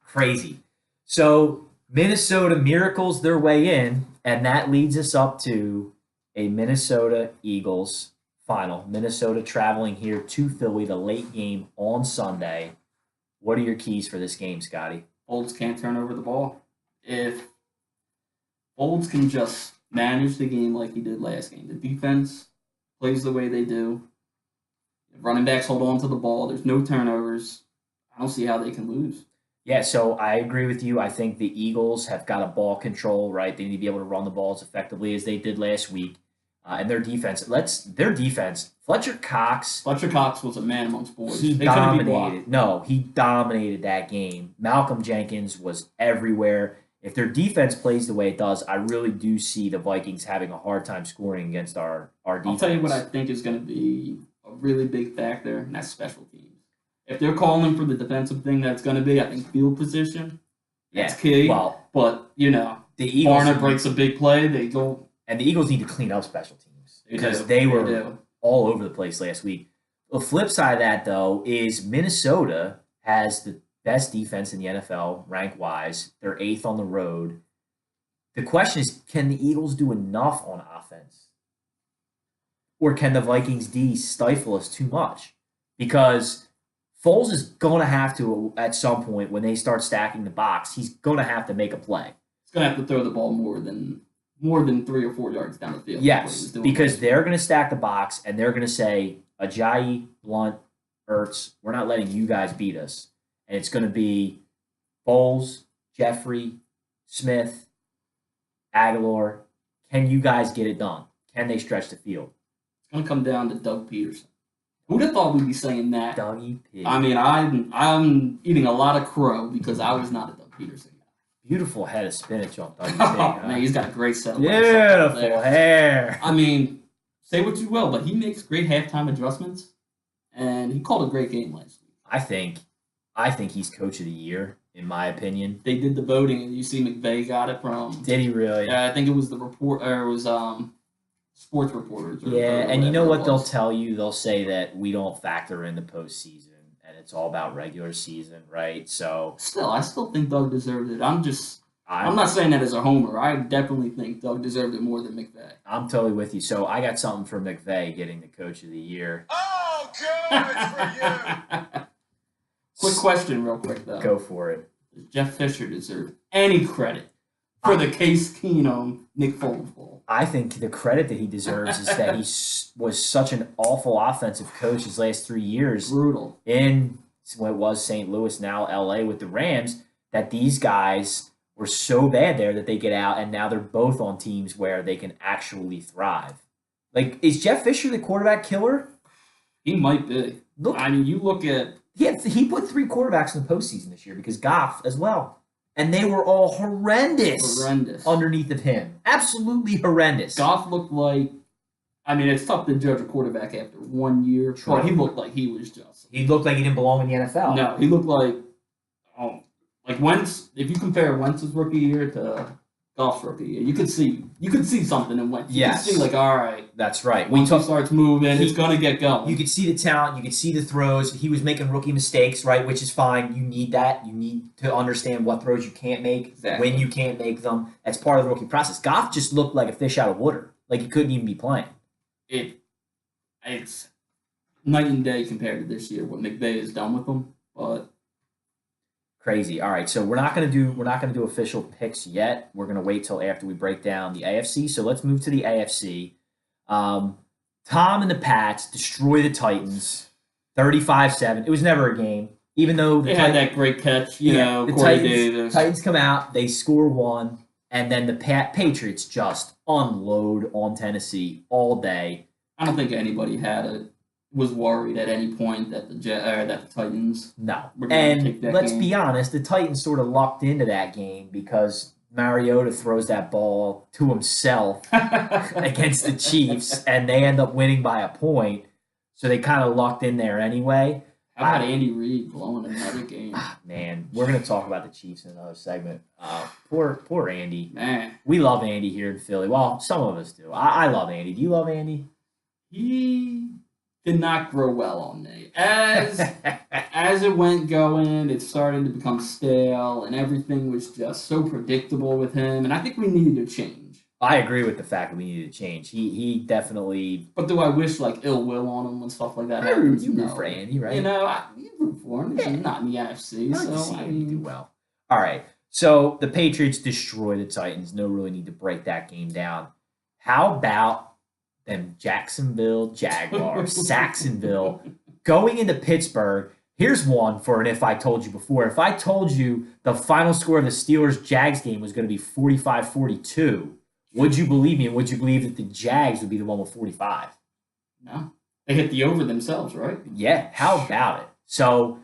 Crazy. So Minnesota miracles their way in, and that leads us up to a Minnesota Eagles final. Minnesota traveling here to Philly, the late game on Sunday. What are your keys for this game, Scotty? Foles can't turn over the ball. If Foles can just manage the game like he did last game, the defense plays the way they do. Running backs hold on to the ball. There's no turnovers. I don't see how they can lose. Yeah, so I agree with you. I think the Eagles have got a ball control, right? They need to be able to run the ball as effectively as they did last week. And their defense, Fletcher Cox was a man amongst boys. He dominated. No, he dominated that game. Malcolm Jenkins was everywhere. If their defense plays the way it does, I really do see the Vikings having a hard time scoring against our defense. I'll tell you what I think is going to be a really big factor, and that's special teams. If they're calling for the defensive thing, that's going to be, I think, field position. That's key. Well, but, the Eagles Barner breaks a big play, they go. And the Eagles need to clean up special teams because they were all over the place last week. The flip side of that, though, is Minnesota has the best defense in the NFL, rank-wise. They're 8th on the road. The question is, can the Eagles do enough on offense? Or can the Vikings D stifle us too much? Because Foles is going to have to, at some point, when they start stacking the box, he's going to have to make a play. He's going to have to throw the ball more than 3 or 4 yards down the field. Yes, because they're going to stack the box, and they're going to say, Ajayi, Blunt, Ertz, we're not letting you guys beat us. And it's going to be Foles, Jeffrey, Smith, Aguilar. Can you guys get it done? Can they stretch the field? It's going to come down to Doug Peterson. Who'd have thought we'd be saying that? Dougie Pig. I mean, I'm eating a lot of crow because I was not a Doug Peterson guy. Beautiful head of spinach on Dougie Pig. Oh, man, he's got a great set of beautiful hair. I mean, say what you will, but he makes great halftime adjustments, and he called a great game last week. I think he's coach of the year, in my opinion. They did the voting, and you see McVay got it from. Did he really? Yeah, I think it was the report, or it was sports reporters. And you know what they'll tell you? They'll say that we don't factor in the postseason, and it's all about regular season, right? So I still think Doug deserved it. I'm not saying that as a homer. I definitely think Doug deserved it more than McVay. I'm totally with you. So I got something for McVay getting the coach of the year. Oh, good for you. Quick question, real quick, though. Go for it. Does Jeff Fisher deserve any credit for the Case Keenum Nick Foles Bowl? I think the credit that he deserves is that he was such an awful offensive coach his last 3 years. Brutal. In what was St. Louis, now L.A. with the Rams, that these guys were so bad there that they get out, and now they're both on teams where they can actually thrive. Like, is Jeff Fisher the quarterback killer? He might be. Look, I mean, you look at he put 3 quarterbacks in the postseason this year because Goff as well. And they were all horrendous underneath of him. Absolutely horrendous. Goff looked like, I mean, it's tough to judge a quarterback after 1 year, True. but he looked like he was just. He looked like he didn't belong in the NFL. No, he looked like, Wentz. If you compare Wentz's rookie year to Goff's rookie year, you could see something in Wentz. You could see like, all right, that's right. Once he starts moving, it's gonna get going. You could see the talent. You could see the throws. He was making rookie mistakes, right? Which is fine. You need that. You need to understand what throws you can't make, when you can't make them. That's part of the rookie process. Goff just looked like a fish out of water. Like he couldn't even be playing. It's night and day compared to this year. What McVay has done with them, but. Crazy. All right, so we're not gonna do official picks yet. We're gonna wait till after we break down the AFC. So let's move to the AFC. Tom and the Pats destroy the Titans, 35-7. It was never a game, even though they had that great catch. The Titans come out, they score 1, and then the Patriots just unload on Tennessee all day. I don't think anybody was worried at any point that the Titans. No, were going to take that let's game. be honest, the Titans sort of lucked into that game because Mariota throws that ball to himself against the Chiefs, and they end up winning by a point. So they kind of lucked in there anyway. How about Andy Reid blowing another game? Man, we're going to talk about the Chiefs in another segment. Poor Andy. Man, we love Andy here in Philly. Well, some of us do. I love Andy. Do you love Andy? He did not grow well on me. As it went going, it started to become stale, and everything was just so predictable with him. And I think we needed to change. I agree with the fact that we needed to change. He definitely. But do I wish ill will on him and stuff like that? You root for Andy, right? You root for him. He's not in the NFC, so I mean, do well. All right. So the Patriots destroy the Titans. No really need to break that game down. How about them Jacksonville Jaguars, Saxonville, going into Pittsburgh? Here's one for an if I told you before. If I told you the final score of the Steelers-Jags game was going to be 45-42, would you believe me? And would you believe that the Jags would be the one with 45? No. They hit the over themselves, right? Yeah. How about it? So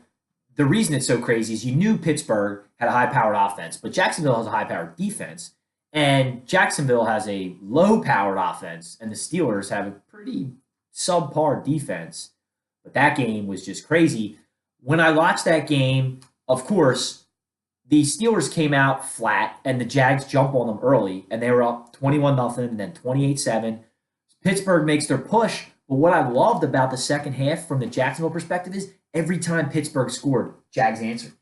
the reason it's so crazy is you knew Pittsburgh had a high-powered offense, but Jacksonville has a high-powered defense. And Jacksonville has a low-powered offense, and the Steelers have a pretty subpar defense. But that game was just crazy. When I watched that game, of course, the Steelers came out flat, and the Jags jumped on them early, and they were up 21-0, and then 28-7. Pittsburgh makes their push, but what I loved about the second half from the Jacksonville perspective is every time Pittsburgh scored, Jags answered.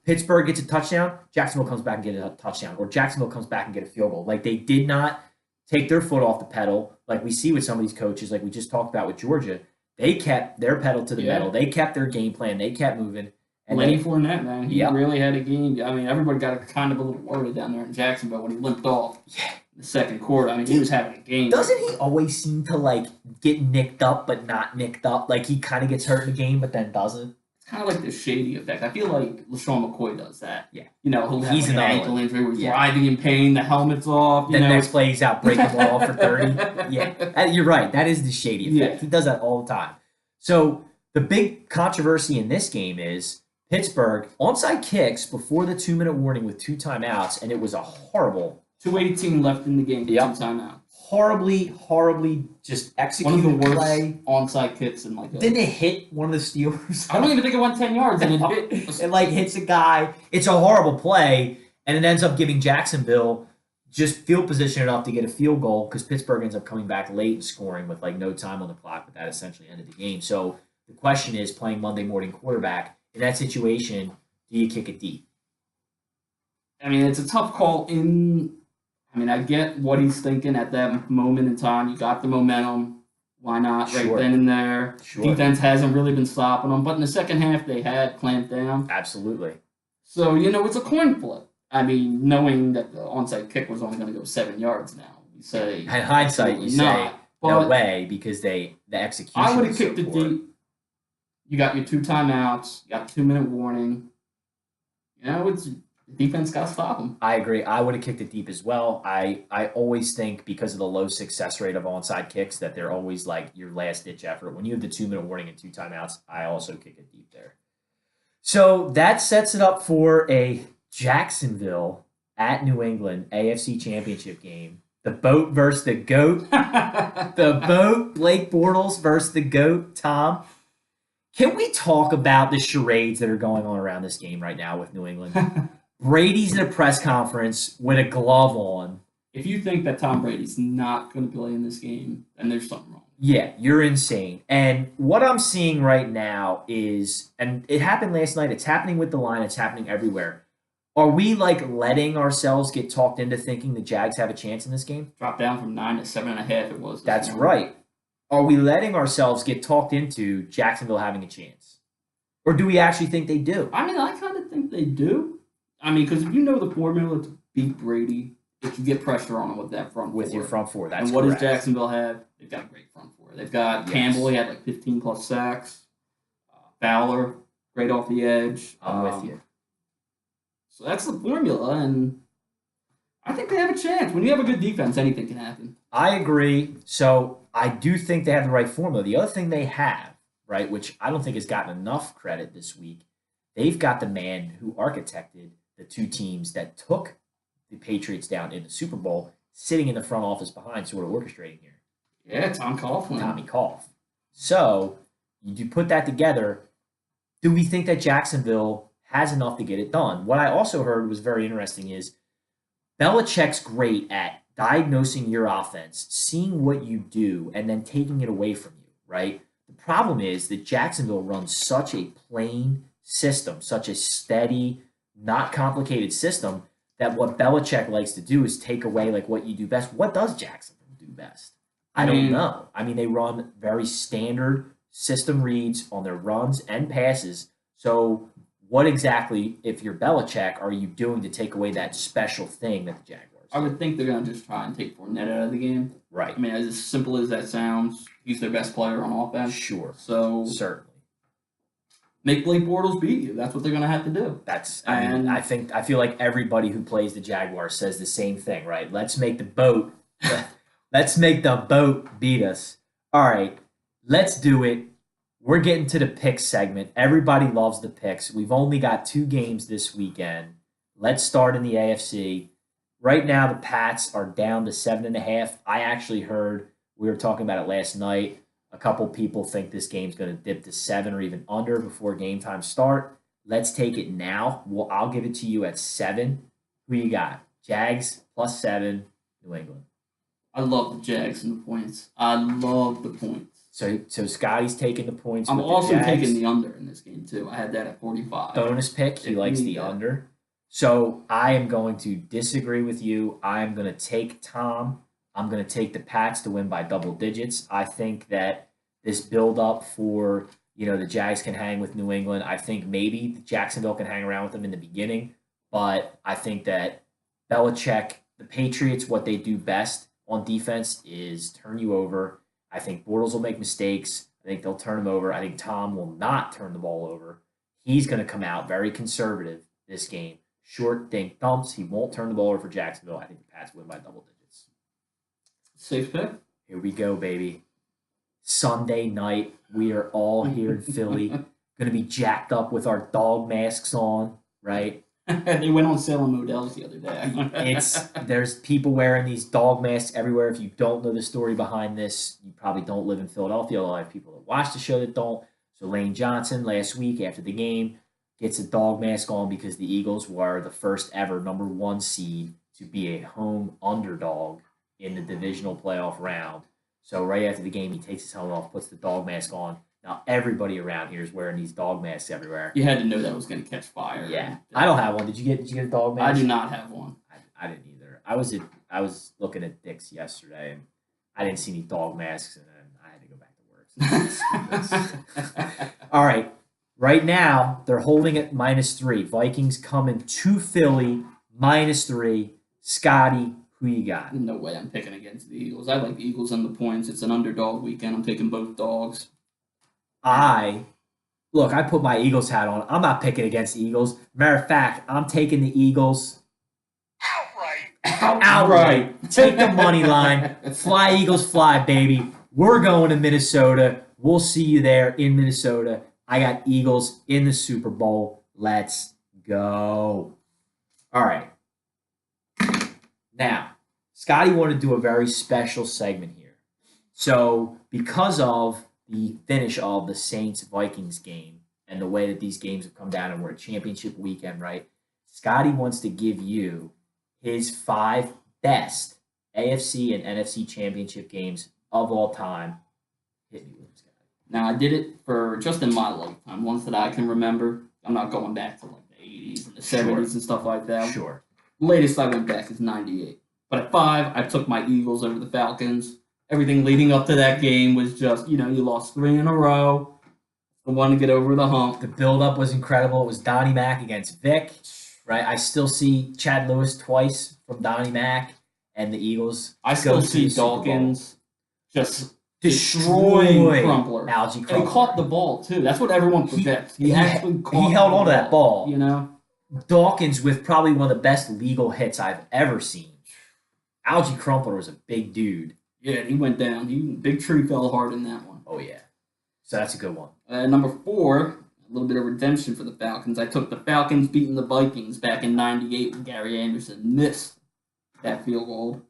Pittsburgh gets a touchdown, Jacksonville comes back and gets a touchdown, or Jacksonville comes back and get a field goal. They did not take their foot off the pedal like we see with some of these coaches, like we just talked about with Georgia. They kept their pedal to the metal. They kept their game plan. They kept moving. And Lenny Fournette, man, he really had a game. I mean, everybody got kind of a little worried down there in Jacksonville when he limped off. Yeah. The second quarter. I mean, he was having a game. Doesn't he always seem to get nicked up but not nicked up? Like he kind of gets hurt in the game but then doesn't. It's kind of like the shady effect. I feel like LaShawn McCoy does that. Yeah. He'll have an ankle injury where he's writhing in pain, the helmet's off. The next play he's out breaking the ball for 30. Yeah, you're right. That is the shady effect. Yeah. He does that all the time. So the big controversy in this game is Pittsburgh onside kicks before the 2-minute warning with 2 timeouts, and it was a horrible 2:18 left in the game for 2 timeouts. Horribly just executed one of the worst play. Onside kicks in Didn't it hit one of the Steelers? I don't even think it went 10 yards, and it hit. It hits a guy. It's a horrible play, and it ends up giving Jacksonville just field position enough to get a field goal because Pittsburgh ends up coming back late and scoring with no time on the clock, but that essentially ended the game. So the question is, playing Monday morning quarterback, in that situation, do you kick it deep? I mean, it's a tough call I get what he's thinking at that moment in time. You got the momentum. Why not right then and there? Sure. Defense hasn't really been stopping them, but in the second half, they had clamped down. Absolutely. So, it's a coin flip. I mean, knowing that the onside kick was only going to go 7 yards now. You say... In hindsight, you say, no way, because the execution I would have kicked it deep. You got your 2 timeouts. You got the 2-minute warning. Defense got to stop them. I agree. I would have kicked it deep as well. I always think because of the low success rate of onside kicks that they're always like your last ditch effort. When you have the 2-minute warning and 2 timeouts, I also kick it deep there. So that sets it up for a Jacksonville at New England AFC Championship game. The boat versus the goat. The boat, Blake Bortles versus the goat, Tom. Can we talk about the charades that are going on around this game right now with New England? Brady's in a press conference with a glove on. If you think that Tom Brady's not going to play in this game, then there's something wrong. Yeah, you're insane. And what I'm seeing right now is, and it happened last night, it's happening with the line, it's happening everywhere. Are we like letting ourselves get talked into thinking the Jags have a chance in this game? Dropped down from 9 to 7.5. It was. That's morning. right. Are we letting ourselves get talked into Jacksonville having a chance? Or do we actually think they do? I mean, I kind of think they do. I mean, because if you know the formula to beat Brady, if you get pressure on him with that front With four. your front four, that's and what correct. does Jacksonville have? They've got a great front four. They've got Yes. Campbell, he had like 15 plus sacks. Fowler, great off the edge. I'm with you. So that's the formula, and I think they have a chance. When you have a good defense, anything can happen. I agree. So I do think they have the right formula. The other thing they have, right, which I don't think has gotten enough credit this week, they've got the man who architected the 2 teams that took the Patriots down in the Super Bowl, sitting in the front office behind, sort of orchestrating here. Yeah, Tom Coughlin. Tommy Cough. So you do put that together. Do we think that Jacksonville has enough to get it done? What I also heard was very interesting is Belichick's great at diagnosing your offense, seeing what you do, and then taking it away from you, right? The problem is that Jacksonville runs such a plain system, such a steady, not complicated system, that what Belichick likes to do is take away like what you do best. What does Jacksonville do best? I don't know. I mean, they run very standard system reads on their runs and passes. So what exactly, if you're Belichick, are you doing to take away that special thing that the Jaguars do? I would think they're going to just try and take Fournette out of the game. Right. I mean, as simple as that sounds, he's their best player on offense. Sure. So Certainly. make Blake Bortles beat you. That's what they're going to have to do. I feel like everybody who plays the Jaguars says the same thing, right? Let's make the boat beat us. All right, let's do it. We're getting to the picks segment. Everybody loves the picks. We've only got 2 games this weekend. Let's start in the AFC. Right now, the Pats are down to 7.5. I actually heard, we were talking about it last night, a couple people think this game's going to dip to 7 or even under before game time start. Let's take it now. I'll give it to you at 7. Who you got? Jags plus 7, New England. I love the Jags and the points. I love the points. So Scotty's taking the points. I'm with also the Jags. taking the under in this game, too. I had that at 45. Bonus pick. He If likes you the need that. under. So I am going to disagree with you. I am going to take Tom. I'm going to take the Pats to win by double digits. I think that this build-up for, the Jags can hang with New England. I think maybe Jacksonville can hang around with them in the beginning. But I think that Belichick, the Patriots, what they do best on defense is turn you over. I think Bortles will make mistakes. I think they'll turn him over. I think Tom will not turn the ball over. He's going to come out very conservative this game. Short dink dumps. He won't turn the ball over for Jacksonville. I think the Pats win by double digits. Safe pick? Here we go, baby. Sunday night. We are all here in Philly. Going to be jacked up with our dog masks on, right? They went on sale on Modell's the other day. There's people wearing these dog masks everywhere. If you don't know the story behind this, you probably don't live in Philadelphia. A lot of people that watch the show that don't. So Lane Johnson last week after the game gets a dog mask on because the Eagles were the first ever number 1 seed to be a home underdog in the divisional playoff round. So right after the game, he takes his helmet off, puts the dog mask on. Now everybody around here is wearing these dog masks everywhere. You had to know that was going to catch fire. Yeah, I don't have one. Did you get a dog mask? I do not have one. I didn't either. I was looking at Dick's yesterday and I didn't see any dog masks, and then I had to go back to work. So all right, right now they're holding at -3. Vikings coming to Philly -3. Scotty, who you got? No way I'm picking against the Eagles. I like the Eagles and the points. It's an underdog weekend. I'm taking both dogs. I Look, I put my Eagles hat on. I'm not picking against the Eagles. Matter of fact, I'm taking the Eagles Outright. outright. Take the money line. Fly, Eagles, fly, baby. We're going to Minnesota. We'll see you there in Minnesota. I got Eagles in the Super Bowl. Let's go. All right. Now, Scotty wanted to do a very special segment here. So, because of the finish of the Saints-Vikings game and the way that these games have come down and we're a championship weekend, right? Scotty wants to give you his 5 best AFC and NFC championship games of all time. Hit me with them, Scotty. Now, I did it for just in my lifetime, ones that I can remember. I'm not going back to like the 80s and the 70s and stuff like that. Sure. The latest I went back is 98. But at 5, I took my Eagles over the Falcons. Everything leading up to that game was just, you lost 3 in a row. The one to get over the hump. The build-up was incredible. It was Donnie Mack against Vic, right? I still see Chad Lewis twice from Donnie Mack and the Eagles. I still go to see the Super Bowl. Dawkins just destroying Crumpler. Algie And Crumpler. he caught the ball, too. That's what everyone forgets. He actually caught he held the on to that ball. Dawkins with probably one of the best legal hits I've ever seen. Algie Crumpler was a big dude. Yeah, he went down. Big tree fell hard in that one. Oh, yeah. So that's a good one. Number 4, a little bit of redemption for the Falcons. I took the Falcons beating the Vikings back in 98 when Gary Anderson missed that field goal.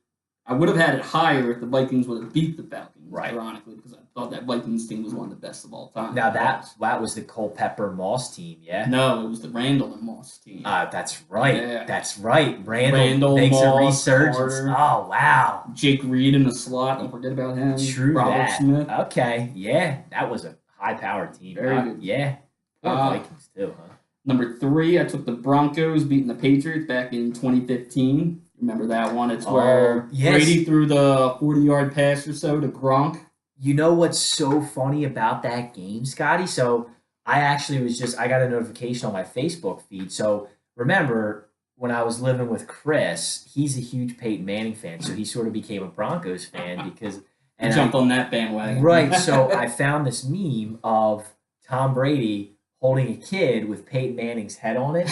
I would have had it higher if the Vikings would have beat the Falcons, right? Ironically, because I thought that Vikings team was one of the best of all time. Now, that was the Culpepper Moss team, yeah? No, it was the Randall and Moss team. That's right. Yeah. That's right. Randall makes Moss, a resurgence. Carter. Oh, wow. Jake Reed in the slot. Don't forget about him. True Robert that. Smith. Okay, yeah. That was a high-powered team. Very good. Yeah. Poor Vikings, too, huh? Number 3, I took the Broncos beating the Patriots back in 2015. Remember that one? It's where Brady threw the 40-yard pass or so to Gronk. You know what's so funny about that game, Scotty? So I actually I got a notification on my Facebook feed. So remember, when I was living with Chris, he's a huge Peyton Manning fan. So he sort of became a Broncos fan because... And jumped on that bandwagon. Right. So I found this meme of Tom Brady holding a kid with Peyton Manning's head on it.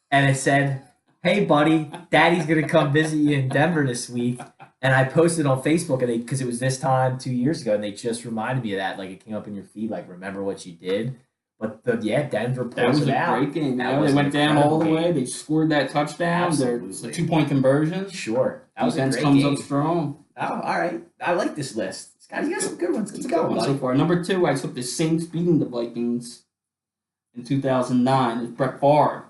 And it said... Hey, buddy, Daddy's going to come visit you in Denver this week. And I posted on Facebook because it was this time 2 years ago, and they just reminded me of that. Like, it came up in your feed, like, remember what you did. But, Denver pulls it out. That was a great game. They went down all the way. They scored that touchdown. It's a 2-point conversion. Sure. That was Defense a great comes game. up strong. Oh, all right. I like this list. Scotty's got some good ones. It's a good one so far. Number 2, I took the Saints beating the Vikings in 2009. It's Brett Favre.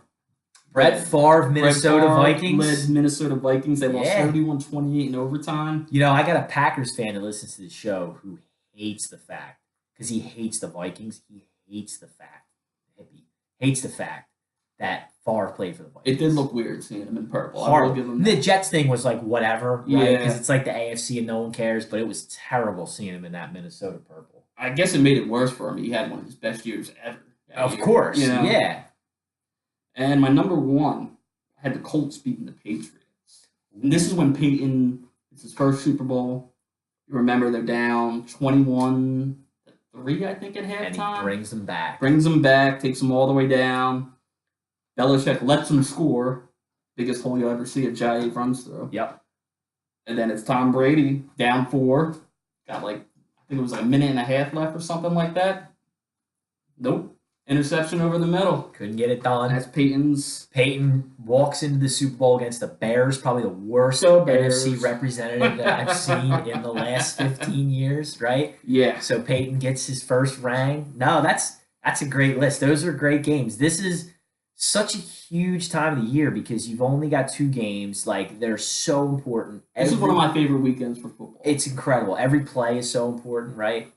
Brett Favre, Minnesota Vikings. Led Minnesota Vikings. They lost 31-28 in overtime. I got a Packers fan that listens to the show who hates the fact, because he hates the Vikings, he hates the fact, that Favre played for the Vikings. It did look weird seeing him in purple. The Jets thing was like whatever, right? Yeah. Because it's like the AFC and no one cares, but it was terrible seeing him in that Minnesota purple. I guess it made it worse for him. He had one of his best years ever. Of course, yeah. And my number 1, I had the Colts beating the Patriots. And this is when Peyton, it's his first Super Bowl. You remember they're down 21-3, I think, at halftime. And he brings them back. Takes them all the way down. Belichick lets them score. Biggest hole you'll ever see a Jai runs through. Yep. And then it's Tom Brady, down 4. Got I think it was like a minute and a half left or something like that. Nope. Interception over the middle. Couldn't get it done. That's Peyton's. Peyton walks into the Super Bowl against the Bears, probably the worst NFC representative that I've seen in the last 15 years, right? Yeah. So Peyton gets his first ring. No, that's a great list. Those are great games. This is such a huge time of the year because you've only got 2 games. Like, they're so important. This is one of my favorite weekends for football. It's incredible. Every play is so important, right?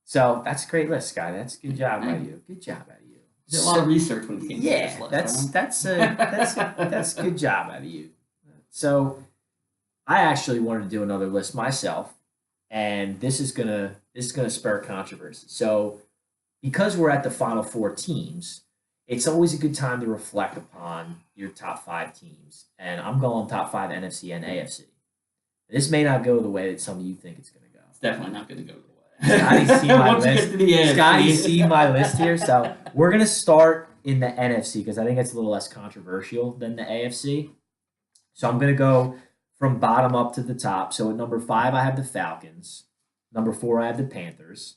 So that's a great list, Scott. That's a good job out of you. Good job out of you. You did a lot of research when you came to this list. That's a good job out of you. So I actually wanted to do another list myself, and this is gonna spur controversy. So because we're at the final 4 teams, it's always a good time to reflect upon your top 5 teams, and I'm going top 5 NFC and AFC. This may not go the way that some of you think it's going to go. It's definitely not going to go the way. Scotty's seen my Once you get list. to the AFC. Scotty's seen my list here. So we're going to start in the NFC because I think it's a little less controversial than the AFC. So I'm going to go from bottom up to the top. So at number 5, I have the Falcons. Number 4, I have the Panthers.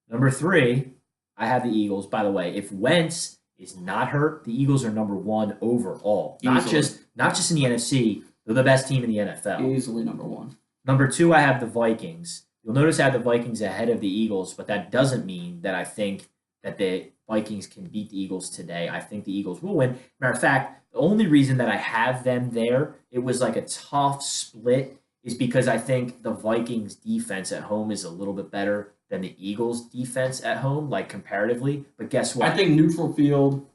Number 3, I have the Eagles. By the way, if Wentz is not hurt, the Eagles are number 1 overall. Not just in the NFC. They're the best team in the NFL. Easily number 1. Number 2, I have the Vikings. You'll notice I have the Vikings ahead of the Eagles, but that doesn't mean that I think that the Vikings can beat the Eagles today. I think the Eagles will win. Matter of fact, the only reason that I have them there, it was like a tough split, is because I think the Vikings defense at home is a little bit better than the Eagles defense at home, like comparatively. But guess what? I think neutral field,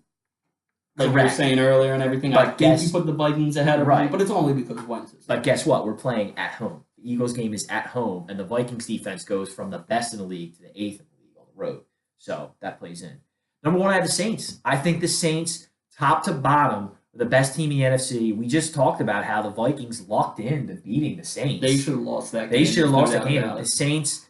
like we were saying earlier and everything, But I think you put the Vikings ahead of them, but it's only because Wentz is. But guess what? We're playing at home. The Eagles game is at home, and the Vikings defense goes from the best in the league to the 8th in the league on the road. So that plays in. Number 1, I have the Saints. I think the Saints, top to bottom, are the best team in the NFC. We just talked about how the Vikings locked in to beating the Saints. They should have lost that game. They should have lost that game. The Saints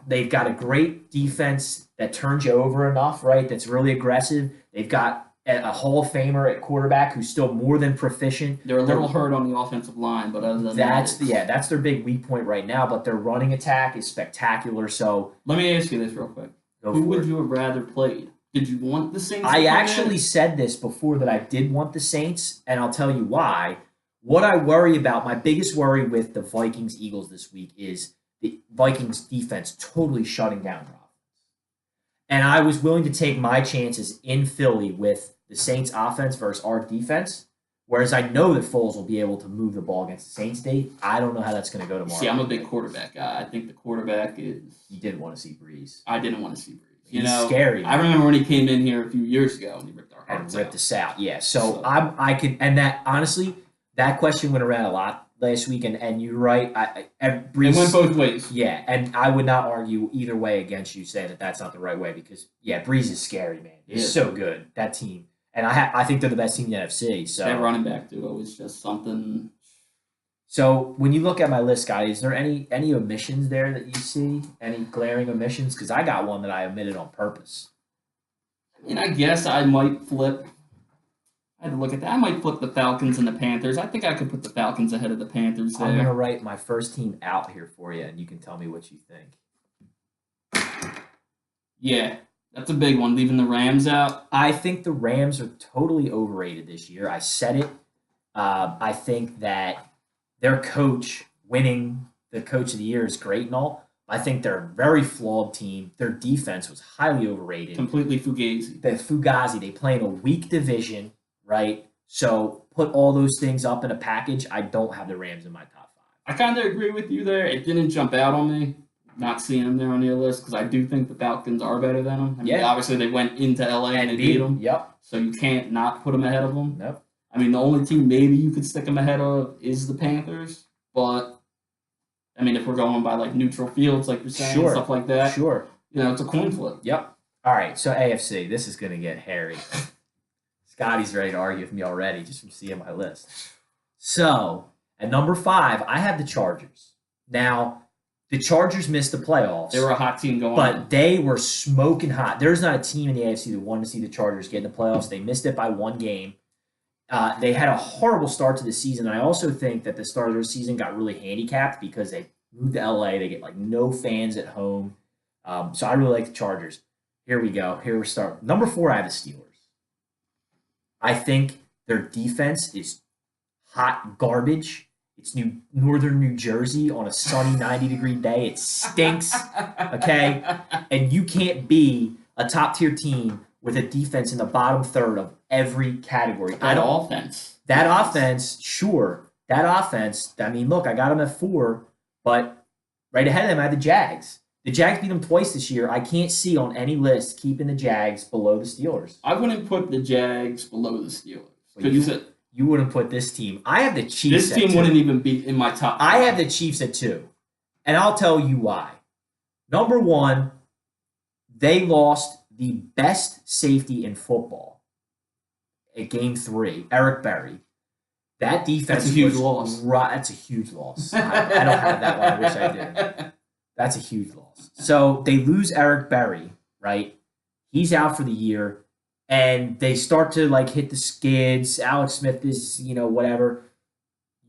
they've got a great defense that turns you over enough, right? That's really aggressive. They've got a Hall of Famer at quarterback who's still more than proficient. They're a little hurt on the offensive line, but other than that's their big weak point right now. But their running attack is spectacular. So let me ask you this real quick: who would you have rather played? Did you want the Saints? I actually said this before that I did want the Saints, and I'll tell you why. What I worry about, my biggest worry with the Vikings Eagles this week is the Vikings defense totally shutting down their offense. And I was willing to take my chances in Philly with the Saints offense versus our defense, whereas I know that Foles will be able to move the ball against the Saints D. I don't know how that's going to go tomorrow. See, I'm a big quarterback guy. I think the quarterback is... You didn't want to see Breeze. I didn't want to see Breeze. He's scary. Man. I remember when he came in here a few years ago and he ripped our hearts out. Ripped us out, yeah. So I could... And that, honestly, that question went around a lot last week, and you're right. Breeze, it went both ways. Yeah, and I would not argue either way against you saying that that's not the right way because, yeah, Breeze is scary, man. He's so good, that team. And I think they're the best team in the NFC. So that running back duo is just something. So when you look at my list, Scotty, is there any omissions there that you see? Any glaring omissions? Because I got one that I omitted on purpose. I mean, I guess I might flip. I had to look at that. I might flip the Falcons and the Panthers. I think I could put the Falcons ahead of the Panthers there. I'm going to write my first team out here for you, and you can tell me what you think. Yeah. That's a big one, leaving the Rams out. I think the Rams are totally overrated this year. I said it. I think that their coach winning the Coach of the Year is great and all. I think they're a very flawed team. Their defense was highly overrated. Completely fugazi. They play in a weak division, right? So put all those things up in a package. I don't have the Rams in my top 5. I kind of agree with you there. It didn't jump out on me. Not seeing them there on your list because I do think the Falcons are better than them. I mean, obviously they went into LA and they beat them. Yep. So you can't not put them ahead of them. Nope. I mean, the only team maybe you could stick them ahead of is the Panthers. But, I mean, if we're going by, like, neutral fields, like you're saying, stuff like that. Sure. You know, it's a coin flip. Yep. All right, so AFC. This is going to get hairy. Scotty's ready to argue with me already just from seeing my list. So, at number 5, I have the Chargers. Now... The Chargers missed the playoffs. They were a hot team going But they were smoking hot. There's not a team in the AFC that wanted to see the Chargers get in the playoffs. They missed it by 1 game. They had a horrible start to the season. I also think that the start of their season got really handicapped because they moved to LA. They get like no fans at home. So I really like the Chargers. Here we go. Here we start. Number 4, I have the Steelers. I think their defense is hot garbage. It's northern New Jersey on a sunny 90-degree day. It stinks, okay? And you can't be a top-tier team with a defense in the bottom third of every category. That offense, sure. That offense, I mean, look, I got them at 4, but right ahead of them, I have the Jags. The Jags beat them twice this year. I can't see on any list keeping the Jags below the Steelers. I wouldn't put the Jags below the Steelers. You wouldn't put this team. I have the Chiefs. This team wouldn't even be in my top 5. I have the Chiefs at 2. And I'll tell you why. Number 1, they lost the best safety in football at game 3, Eric Berry. That defense That's a huge loss. That's a huge loss. I don't have that one. I wish I did. That's a huge loss. So they lose Eric Berry, right? He's out for the year, and they start to like hit the skids. Alex Smith is, whatever.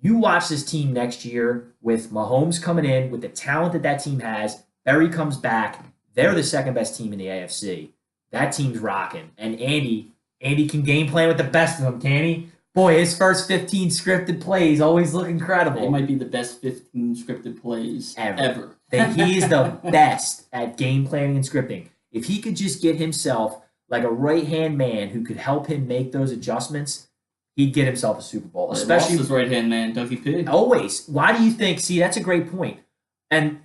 You watch this team next year with Mahomes coming in with the talent that team has. Berry comes back. They're the second best team in the AFC. That team's rocking. And Andy can game plan with the best of them, can he? Boy, his first 15 scripted plays always look incredible. They might be the best 15 scripted plays ever. He's the best at game planning and scripting. If he could just get himself like a right-hand man who could help him make those adjustments, he'd get himself a Super Bowl. Especially his right-hand man, Dougie P. Always. Why do you think? See, that's a great point. And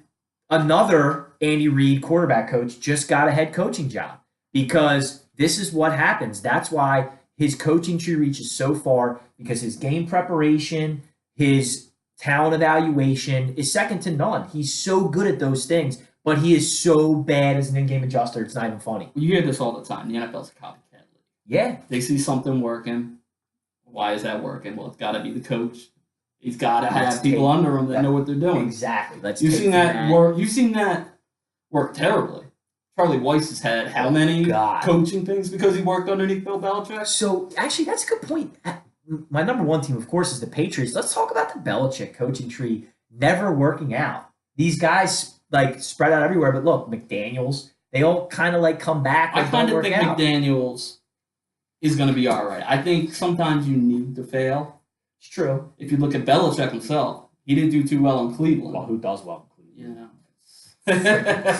another Andy Reid quarterback coach just got a head coaching job because this is what happens. That's why his coaching tree reaches so far, because his game preparation, his talent evaluation is second to none. He's so good at those things, but he is so bad as an in-game adjuster. It's not even funny. You hear this all the time. The NFL's a copycat league. Yeah. They see something working. Why is that working? Well, it's got to be the coach. He's got to have people under him that know what they're doing. Exactly. You've seen that work. You've seen that work terribly. Charlie Weiss has had how many coaching things because he worked underneath Bill Belichick? So, actually, that's a good point. My number one team, of course, is the Patriots. Let's talk about the Belichick coaching tree never working out. These guys, like, spread out everywhere. But look, McDaniels, they all kind of, like, come back. I kind of think McDaniels is going to be all right. I think sometimes you need to fail. It's true. If you look at Belichick himself, he didn't do too well in Cleveland. Well, who does well in Cleveland? You know.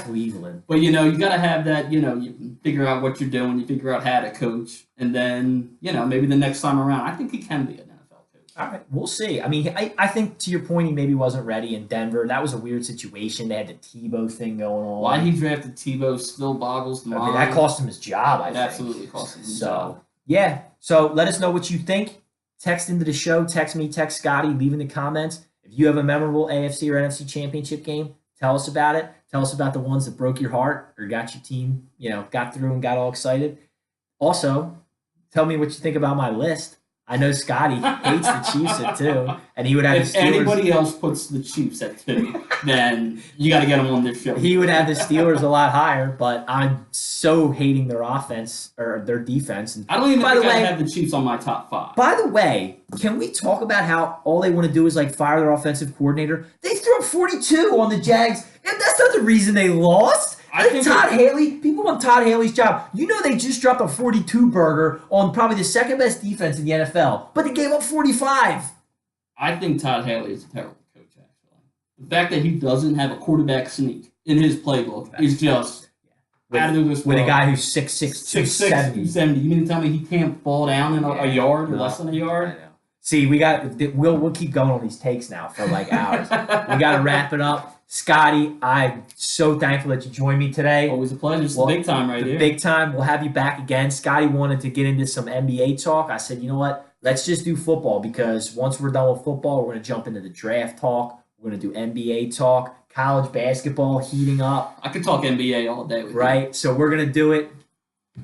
Cleveland. But, you got to have that, you figure out what you're doing, you figure out how to coach, and then, maybe the next time around, I think he can be an NFL coach. All right, we'll see. I mean, I think to your point, he maybe wasn't ready in Denver. That was a weird situation. They had the Tebow thing going on. Why he drafted Tebow still boggles the mind. I mean, that cost him his job, I think. Absolutely cost him his job. Yeah. So let us know what you think. Text into the show. Text me, text Scotty. Leave in the comments. If you have a memorable AFC or NFC championship game, tell us about it. Tell us about the ones that broke your heart or got your team, got through and got all excited. Also, tell me what you think about my list. I know Scotty hates the Chiefs at 2, and he would have if the Steelers. If anybody else puts the Chiefs at 2, then you got to get them on this show. He would have the Steelers a lot higher, but I'm so hating their offense or their defense. And I don't even think I have the Chiefs on my top 5. By the way, can we talk about how all they want to do is like fire their offensive coordinator? They threw up 42 on the Jags, and that's not the reason they lost. I think Todd Haley, people want Todd Haley's job. They just dropped a 42 burger on probably the second best defense in the NFL, but they gave up 45. I think Todd Haley is a terrible coach, actually. The fact that he doesn't have a quarterback sneak in his playbook is just out of this world. With a guy who's 6'6", 270. You mean to tell me he can't fall down in a yard or less than a yard? I know. See, we'll keep going on these takes now for like hours. We got to wrap it up. Scotty, I'm so thankful that you joined me today. Always a pleasure. It's the big time right here. Big time. We'll have you back again. Scotty wanted to get into some NBA talk. I said, you know what? Let's just do football, because once we're done with football, we're going to jump into the draft talk. We're going to do NBA talk, college basketball heating up. I could talk NBA all day with you. Right? So we're going to do it.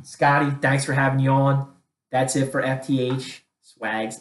Scotty, thanks for having you on. That's it for FTH. Swags